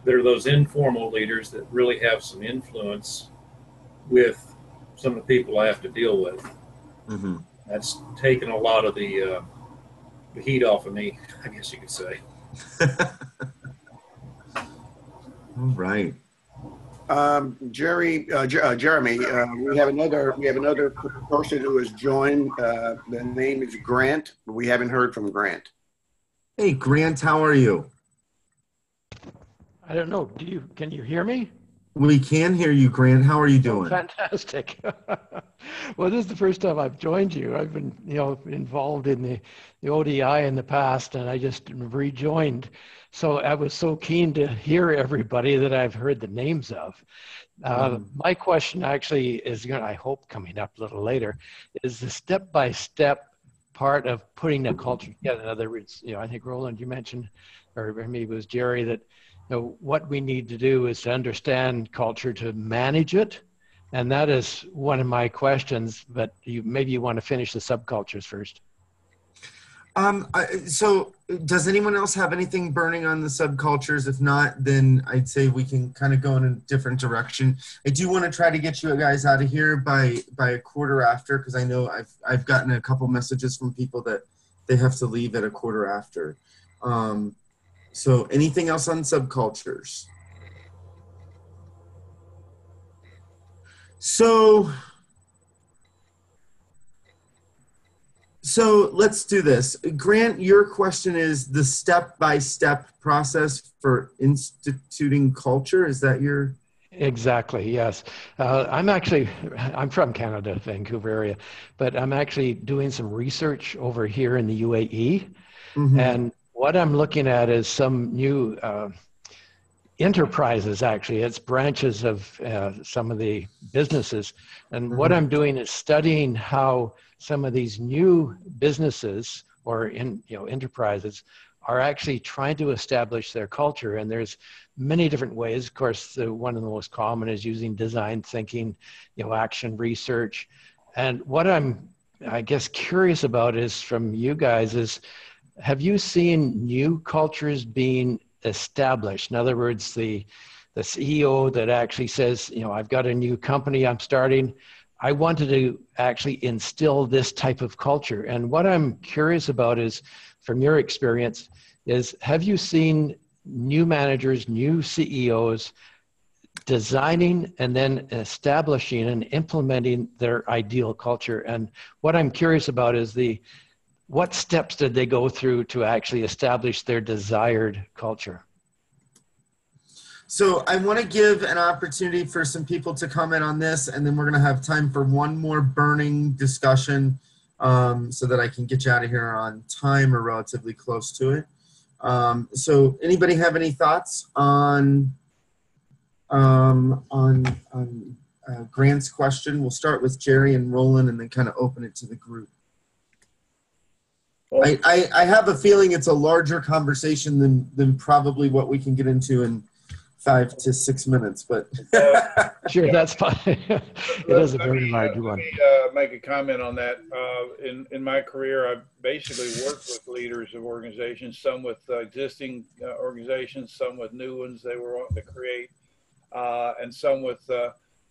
that are those informal leaders that really have some influence with some of the people I have to deal with. Mm-hmm. That's taken a lot of the heat off of me, I guess you could say. All right. Jeremy, we have another person who has joined. The name is Grant. But we haven't heard from Grant. Hey, Grant, how are you? I don't know. Can you hear me? We can hear you, Grant. How are you doing? Oh, fantastic. Well, this is the first time I've joined you. I've been, involved in the ODI in the past, and I just rejoined. So I was so keen to hear everybody that I've heard the names of. My question actually is, I hope coming up a little later, is the step-by-step part of putting the culture together. In other words, I think Roland, you mentioned, or maybe it was Jerry, that what we need to do is to understand culture to manage it. And that is one of my questions, but maybe you want to finish the subcultures first. So does anyone else have anything burning on the subcultures? If not, then I'd say we can kind of go in a different direction. I do want to try to get you guys out of here by a quarter after, because I know I've gotten a couple messages from people that they have to leave at a quarter after. So anything else on subcultures? So let's do this. Grant, your question is the step-by-step process for instituting culture. Is that your? Exactly, yes. I'm from Canada, Vancouver area, but I'm actually doing some research over here in the UAE. Mm-hmm. And what I'm looking at is some new enterprises, actually. It's branches of some of the businesses. And mm-hmm. what I'm doing is studying how some of these new businesses or enterprises are actually trying to establish their culture. And there's many different ways. Of course, one of the most common is using design thinking, action research. And what I'm, I guess, curious about is from you guys is, have you seen new cultures being established? In other words, the CEO that actually says, I've got a new company I'm starting. I wanted to actually instill this type of culture. And what I'm curious about is, from your experience, is have you seen new managers, new CEOs designing and then establishing and implementing their ideal culture? And what I'm curious about is what steps did they go through to actually establish their desired culture? So I want to give an opportunity for some people to comment on this, and then we're going to have time for one more burning discussion so that I can get you out of here on time or relatively close to it. So anybody have any thoughts on Grant's question? We'll start with Jerry and Roland and then kind of open it to the group. I have a feeling it's a larger conversation than probably what we can get into in 5 to 6 minutes, but Sure, that's fine. It is a very large one. Let me make a comment on that. In my career, I've basically worked with leaders of organizations, some with existing organizations, some with new ones they were wanting to create, and some with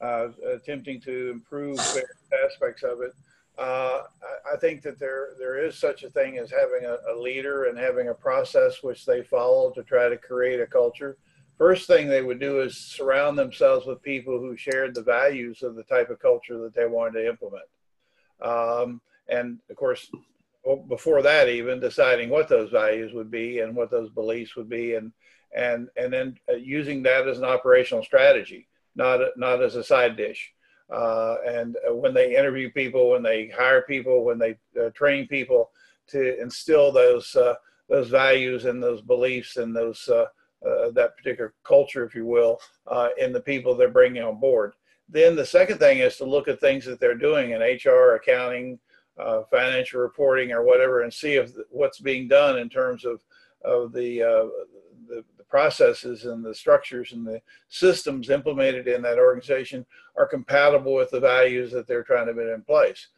attempting to improve various aspects of it. I think that there is such a thing as having a leader and having a process which they follow to try to create a culture. First thing they would do is surround themselves with people who shared the values of the type of culture that they wanted to implement. And of course, before that, even deciding what those values would be and what those beliefs would be, and then using that as an operational strategy, not as a side dish. And when they interview people, when they hire people, when they train people, to instill those values and those beliefs and those that particular culture, if you will, in the people they're bringing on board. Then the second thing is to look at things that they're doing in HR, accounting, financial reporting, or whatever, and see if what's being done in terms of the processes and the structures and the systems implemented in that organization are compatible with the values that they're trying to put in place.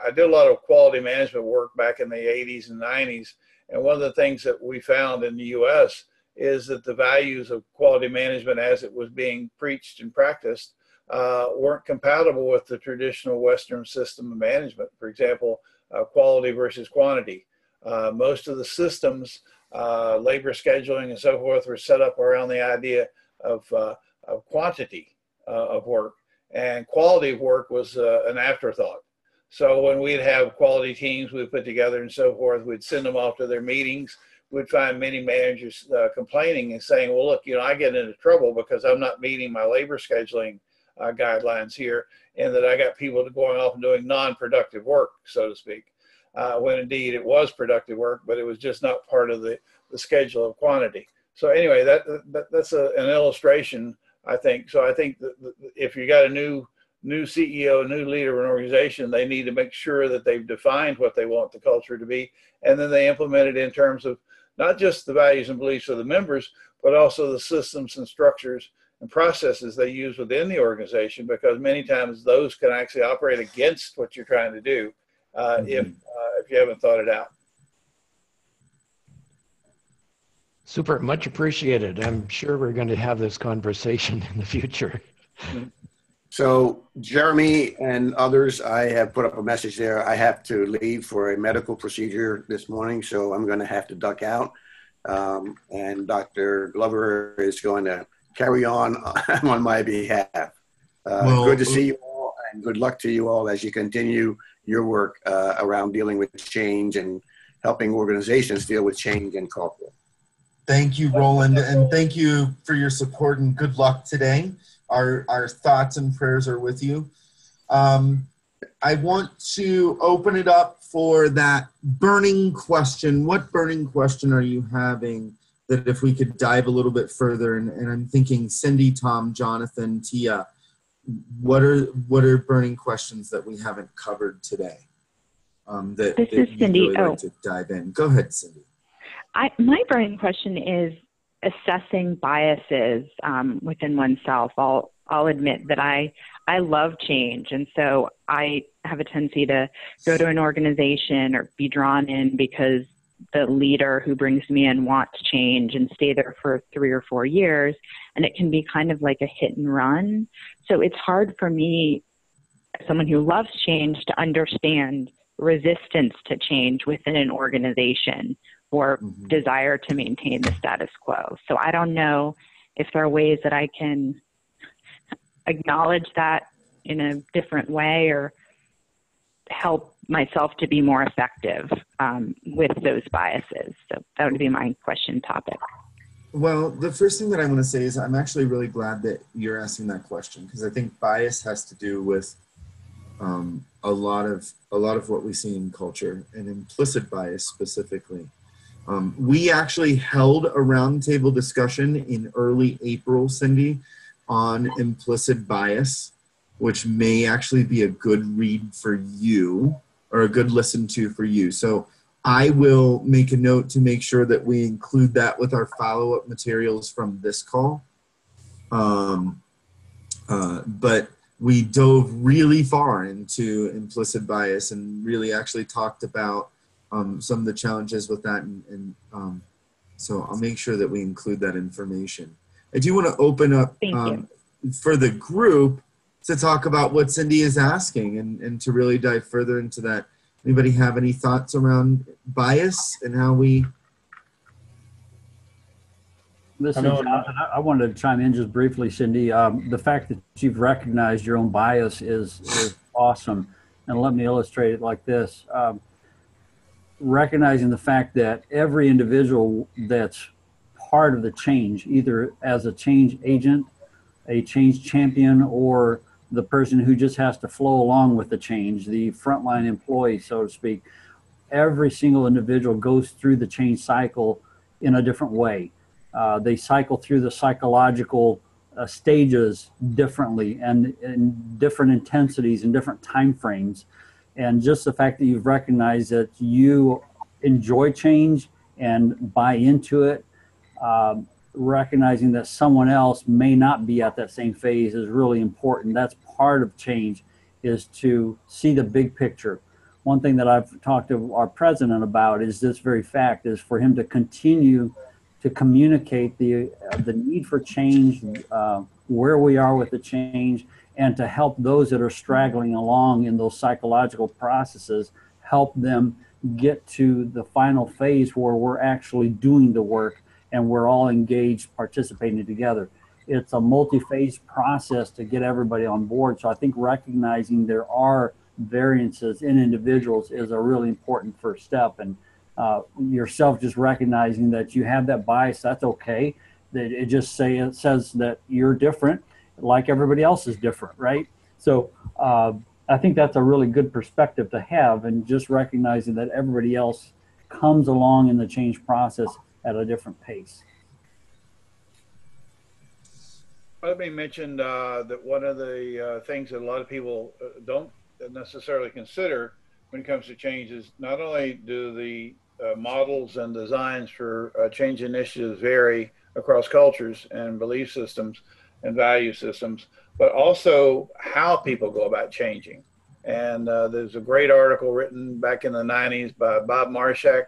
I did a lot of quality management work back in the 80s and 90s, and one of the things that we found in the U.S. is that the values of quality management as it was being preached and practiced weren't compatible with the traditional Western system of management. For example, quality versus quantity. Most of the systems, labor scheduling and so forth, were set up around the idea of quantity of work, and quality of work was an afterthought. So when we'd have quality teams we'd put together and so forth, we'd send them off to their meetings. We'd find many managers complaining and saying, well, look, I get into trouble because I'm not meeting my labor scheduling guidelines here, and that I got people going off and doing non-productive work, so to speak, when indeed it was productive work, but it was just not part of the schedule of quantity. So anyway, that's an illustration, I think. So I think that if you got a new CEO, a new leader of an organization, they need to make sure that they've defined what they want the culture to be, and then they implement it in terms of not just the values and beliefs of the members, but also the systems and structures and processes they use within the organization, because many times those can actually operate against what you're trying to do if you haven't thought it out. Super, much appreciated. I'm sure we're going to have this conversation in the future. So Jeremy and others, I have put up a message there. I have to leave for a medical procedure this morning, so I'm going to have to duck out. And Dr. Glover is going to carry on my behalf. Good to see you all, and good luck to you all as you continue your work around dealing with change and helping organizations deal with change and culture. Thank you, Roland, and thank you for your support, and good luck today. Our thoughts and prayers are with you. I want to open it up for that burning question. What burning question are you having that if we could dive a little bit further? And I'm thinking Cindy, Tom, Jonathan, Tia, what are burning questions that we haven't covered today? This is Cindy. Really like to dive in. Go ahead, Cindy. My burning question is assessing biases within oneself. I'll admit that I love change, and so I have a tendency to go to an organization or be drawn in because the leader who brings me in wants change and stay there for 3 or 4 years, and it can be kind of like a hit and run. So it's hard for me, as someone who loves change, to understand resistance to change within an organization or desire to maintain the status quo. So I don't know if there are ways that I can acknowledge that in a different way or help myself to be more effective with those biases. So that would be my question topic. Well, the first thing that I want to say is I'm actually really glad that you're asking that question, because I think bias has to do with a lot of what we see in culture, and implicit bias specifically. We actually held a roundtable discussion in early April, Cindy, on implicit bias, which may actually be a good read for you or a good listen to for you. So I will make a note to make sure that we include that with our follow-up materials from this call. But we dove really far into implicit bias and really actually talked about some of the challenges with that. And so I'll make sure that we include that information. I do want to open up for the group to talk about what Cindy is asking and to really dive further into that. Anybody have any thoughts around bias and how we... Listen, Jonathan, I wanted to chime in just briefly, Cindy. The fact that you've recognized your own bias is awesome. And let me illustrate it like this. Recognizing the fact that every individual that's part of the change, either as a change agent, a change champion, or the person who just has to flow along with the change, the frontline employee, so to speak, every single individual goes through the change cycle in a different way. They cycle through the psychological stages differently and in different intensities and different time frames. And just the fact that you've recognized that you enjoy change and buy into it, recognizing that someone else may not be at that same phase is really important. That's part of change, is to see the big picture. One thing that I've talked to our president about is this very fact, is for him to continue to communicate the need for change, where we are with the change, and to help those that are straggling along in those psychological processes, help them get to the final phase where we're actually doing the work and we're all engaged, participating together. It's a multi-phase process to get everybody on board. So I think recognizing there are variances in individuals is a really important first step. And yourself just recognizing that you have that bias, that's okay. That it just says that you're different, like everybody else is different, right? So I think that's a really good perspective to have, and just recognizing that everybody else comes along in the change process at a different pace. Let me mention that one of the things that a lot of people don't necessarily consider when it comes to change is not only do the models and designs for change initiatives vary across cultures and belief systems and value systems, but also how people go about changing. And there's a great article written back in the 90s by Bob Marshak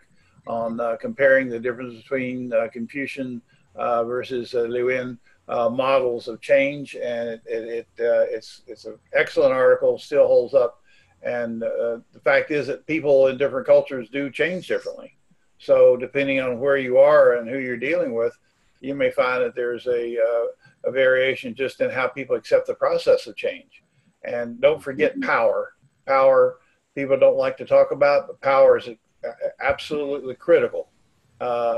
on comparing the difference between Confucian versus Lewin models of change, and it's an excellent article, still holds up. And the fact is that people in different cultures do change differently. So depending on where you are and who you're dealing with, you may find that there's a variation just in how people accept the process of change. And don't forget power. Power, people don't like to talk about, but power is absolutely critical.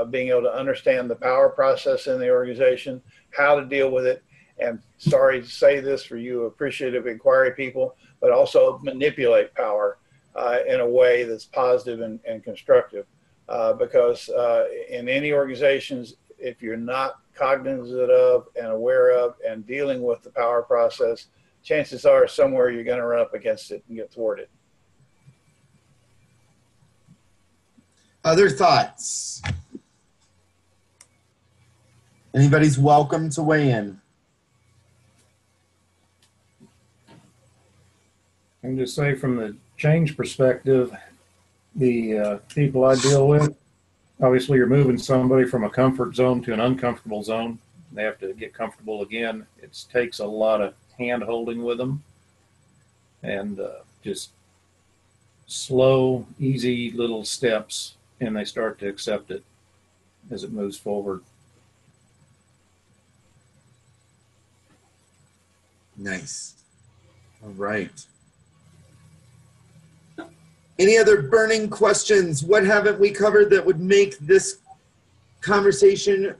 Being able to understand the power process in the organization, how to deal with it. And sorry to say this for you appreciative inquiry people, but also manipulate power in a way that's positive and constructive. Because in any organizations, if you're not cognizant of and aware of and dealing with the power process, chances are somewhere you're going to run up against it and get thwarted. Other thoughts? Anybody's welcome to weigh in. I can just say from the change perspective, the people I deal with, obviously you're moving somebody from a comfort zone to an uncomfortable zone. They have to get comfortable again. It takes a lot of hand holding with them, and just slow, easy little steps, and they start to accept it as it moves forward. Nice. All right. Any other burning questions? What haven't we covered that would make this conversation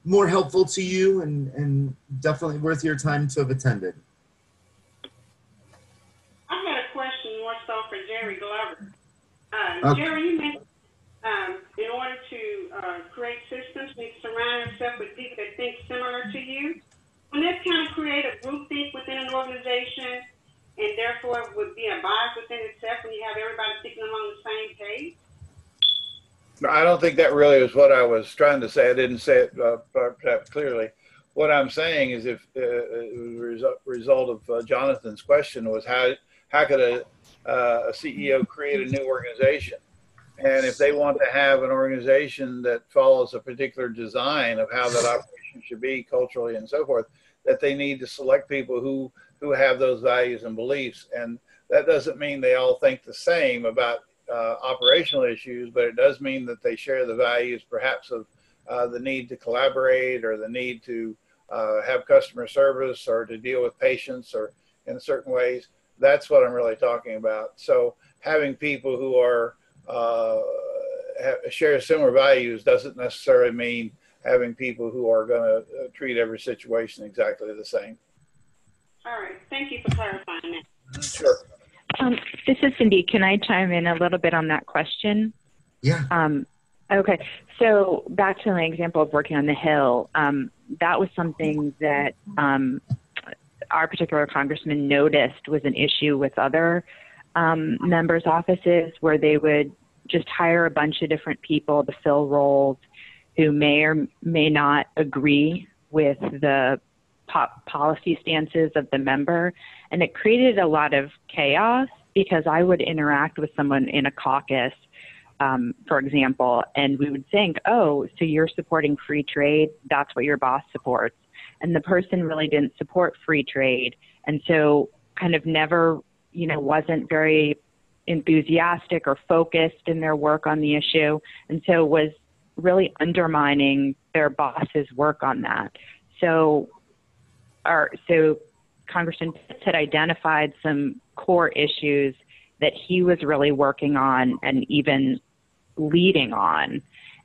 more helpful to you and definitely worth your time to have attended? I've got a question more so for Jerry Glover. Okay. Jerry, you mentioned in order to create systems, you need to surround yourself with people that think similar to you. Wouldn't that kind of create a groupthink within an organization, and therefore it would be a bias within itself when you have everybody thinking along the same page? I don't think that really is what I was trying to say. I didn't say it perhaps clearly. what I'm saying is, if result of Jonathan's question was how could a CEO create a new organization? And if they want to have an organization that follows a particular design of how that operation should be culturally and so forth, that they need to select people who have those values and beliefs. And that doesn't mean they all think the same about operational issues, but it does mean that they share the values perhaps of the need to collaborate, or the need to have customer service, or to deal with patients, or in certain ways. That's what I'm really talking about. So having people who are share similar values doesn't necessarily mean having people who are going to treat every situation exactly the same. All right. Thank you for clarifying that. Sure. This is Cindy. Can I chime in a little bit on that question? Yeah. Okay. So back to my example of working on the Hill, that was something that our particular congressman noticed was an issue with other members' offices, where they would just hire a bunch of different people to fill roles who may or may not agree with the policy stances of the member. And it created a lot of chaos, because I would interact with someone in a caucus, for example, and we would think, oh, so you're supporting free trade, that's what your boss supports. And the person really didn't support free trade. And so kind of never, wasn't very enthusiastic or focused in their work on the issue. And so was really undermining their boss's work on that. So Congressman Pitts had identified some core issues that he was really working on and even leading on.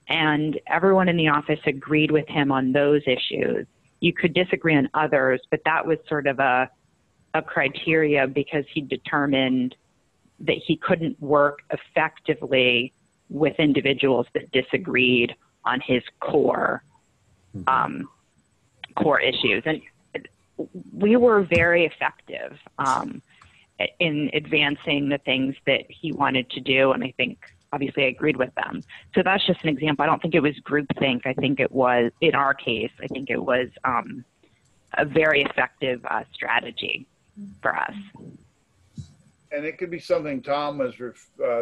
And everyone in the office agreed with him on those issues. You could disagree on others, but that was sort of a criteria, because he determined that he couldn't work effectively with individuals that disagreed on his core issues. And we were very effective in advancing the things that he wanted to do. And I think, obviously, I agreed with them. So that's just an example. I don't think it was groupthink. I think it was, in our case, I think it was a very effective strategy for us. And it could be something Tom was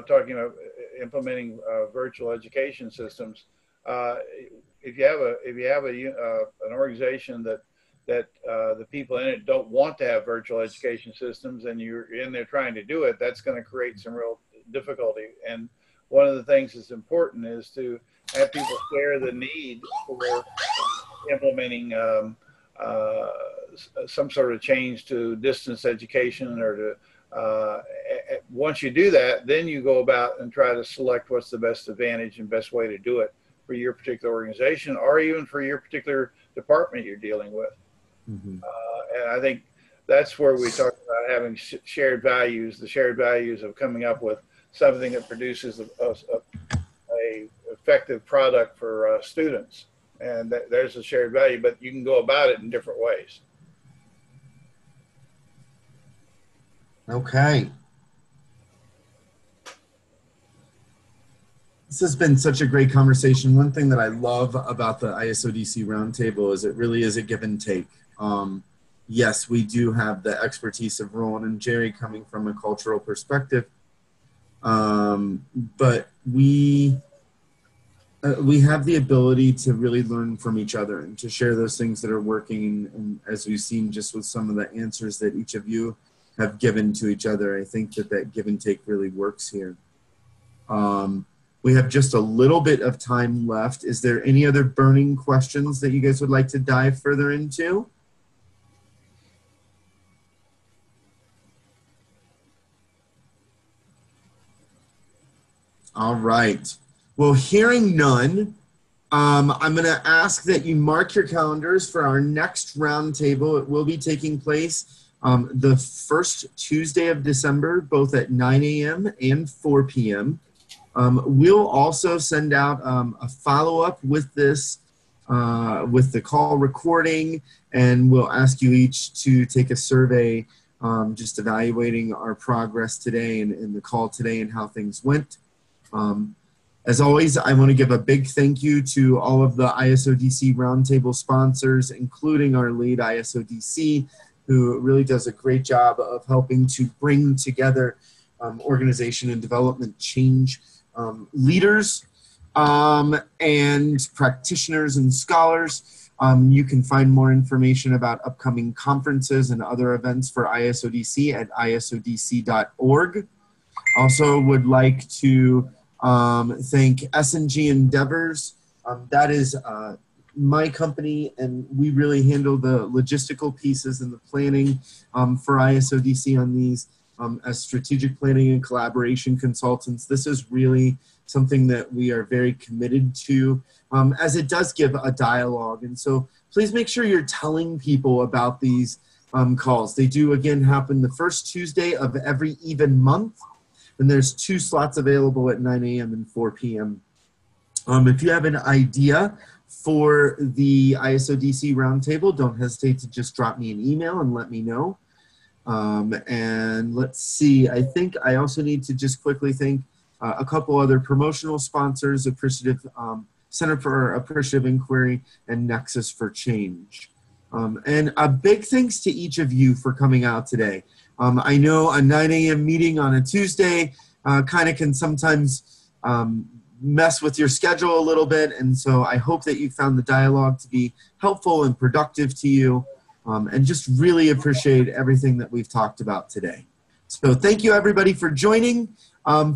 talking about, implementing virtual education systems. If you have an organization that the people in it don't want to have virtual education systems, and you're in there trying to do it, that's going to create some real difficulty. And one of the things that's important is to have people share the need for implementing some sort of change to distance education, or to once you do that, then you go about and try to select what's the best advantage and best way to do it for your particular organization, or even for your particular department you're dealing with. Mm-hmm. And I think that's where we talk about having shared values, the shared values of coming up with something that produces a effective product for students. And there's a shared value, but you can go about it in different ways. Okay. This has been such a great conversation. One thing that I love about the ISODC Roundtable is it really is a give and take. Yes, we do have the expertise of Roland and Jerry coming from a cultural perspective, but we have the ability to really learn from each other and to share those things that are working. And as we've seen just with some of the answers that each of you have given to each other, I think that give and take really works here. We have just a little bit of time left. Is there any other burning questions that you guys would like to dive further into? All right. Well, hearing none, I'm going to ask that you mark your calendars for our next roundtable. It will be taking place the first Tuesday of December, both at 9 a.m. and 4 p.m. We'll also send out a follow-up with this, with the call recording, and we'll ask you each to take a survey just evaluating our progress today and the call today and how things went. As always, I want to give a big thank you to all of the ISODC Roundtable sponsors, including our lead ISODC, who really does a great job of helping to bring together organization and development change leaders and practitioners and scholars. You can find more information about upcoming conferences and other events for ISODC at isodc.org. Also would like to thank S&G Endeavors. That is my company, and we really handle the logistical pieces and the planning for ISODC on these as strategic planning and collaboration consultants. This is really something that we are very committed to, as it does give a dialogue. And so please make sure you're telling people about these calls. They do, again, happen the first Tuesday of every even month. And there's 2 slots available at 9 a.m. and 4 p.m. If you have an idea for the ISODC Roundtable, don't hesitate to just drop me an email and let me know. And let's see, I think I also need to just quickly thank a couple other promotional sponsors, Appreciative Center for Appreciative Inquiry and Nexus for Change. And a big thanks to each of you for coming out today. I know a 9 a.m. meeting on a Tuesday kind of can sometimes mess with your schedule a little bit, and so I hope that you found the dialogue to be helpful and productive to you, and just really appreciate everything that we've talked about today. So thank you everybody for joining.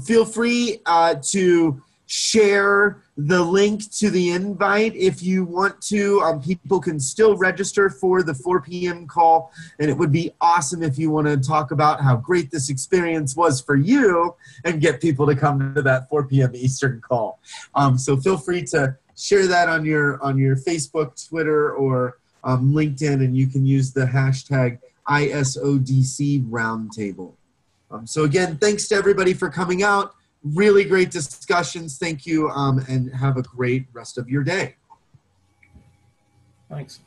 Feel free to share the link to the invite if you want to. People can still register for the 4 p.m. call, and it would be awesome if you want to talk about how great this experience was for you and get people to come to that 4 p.m. Eastern call. So feel free to share that on your Facebook, Twitter, or LinkedIn, and you can use the hashtag ISODC Roundtable. So again, thanks to everybody for coming out. Really great discussions. Thank you, and have a great rest of your day. Thanks.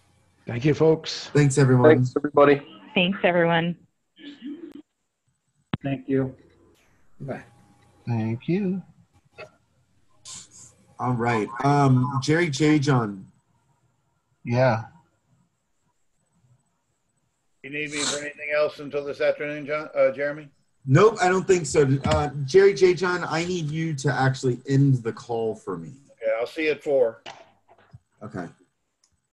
Thank you, folks. Thanks, everyone. Thanks, everybody. Thanks, everyone. Thank you. Bye. Thank you. All right. Jerry J. John. Yeah. You need me for anything else until this afternoon, John, Jeremy? Nope, I don't think so. Jerry J. John, I need you to actually end the call for me. Okay, I'll see you at 4. Okay.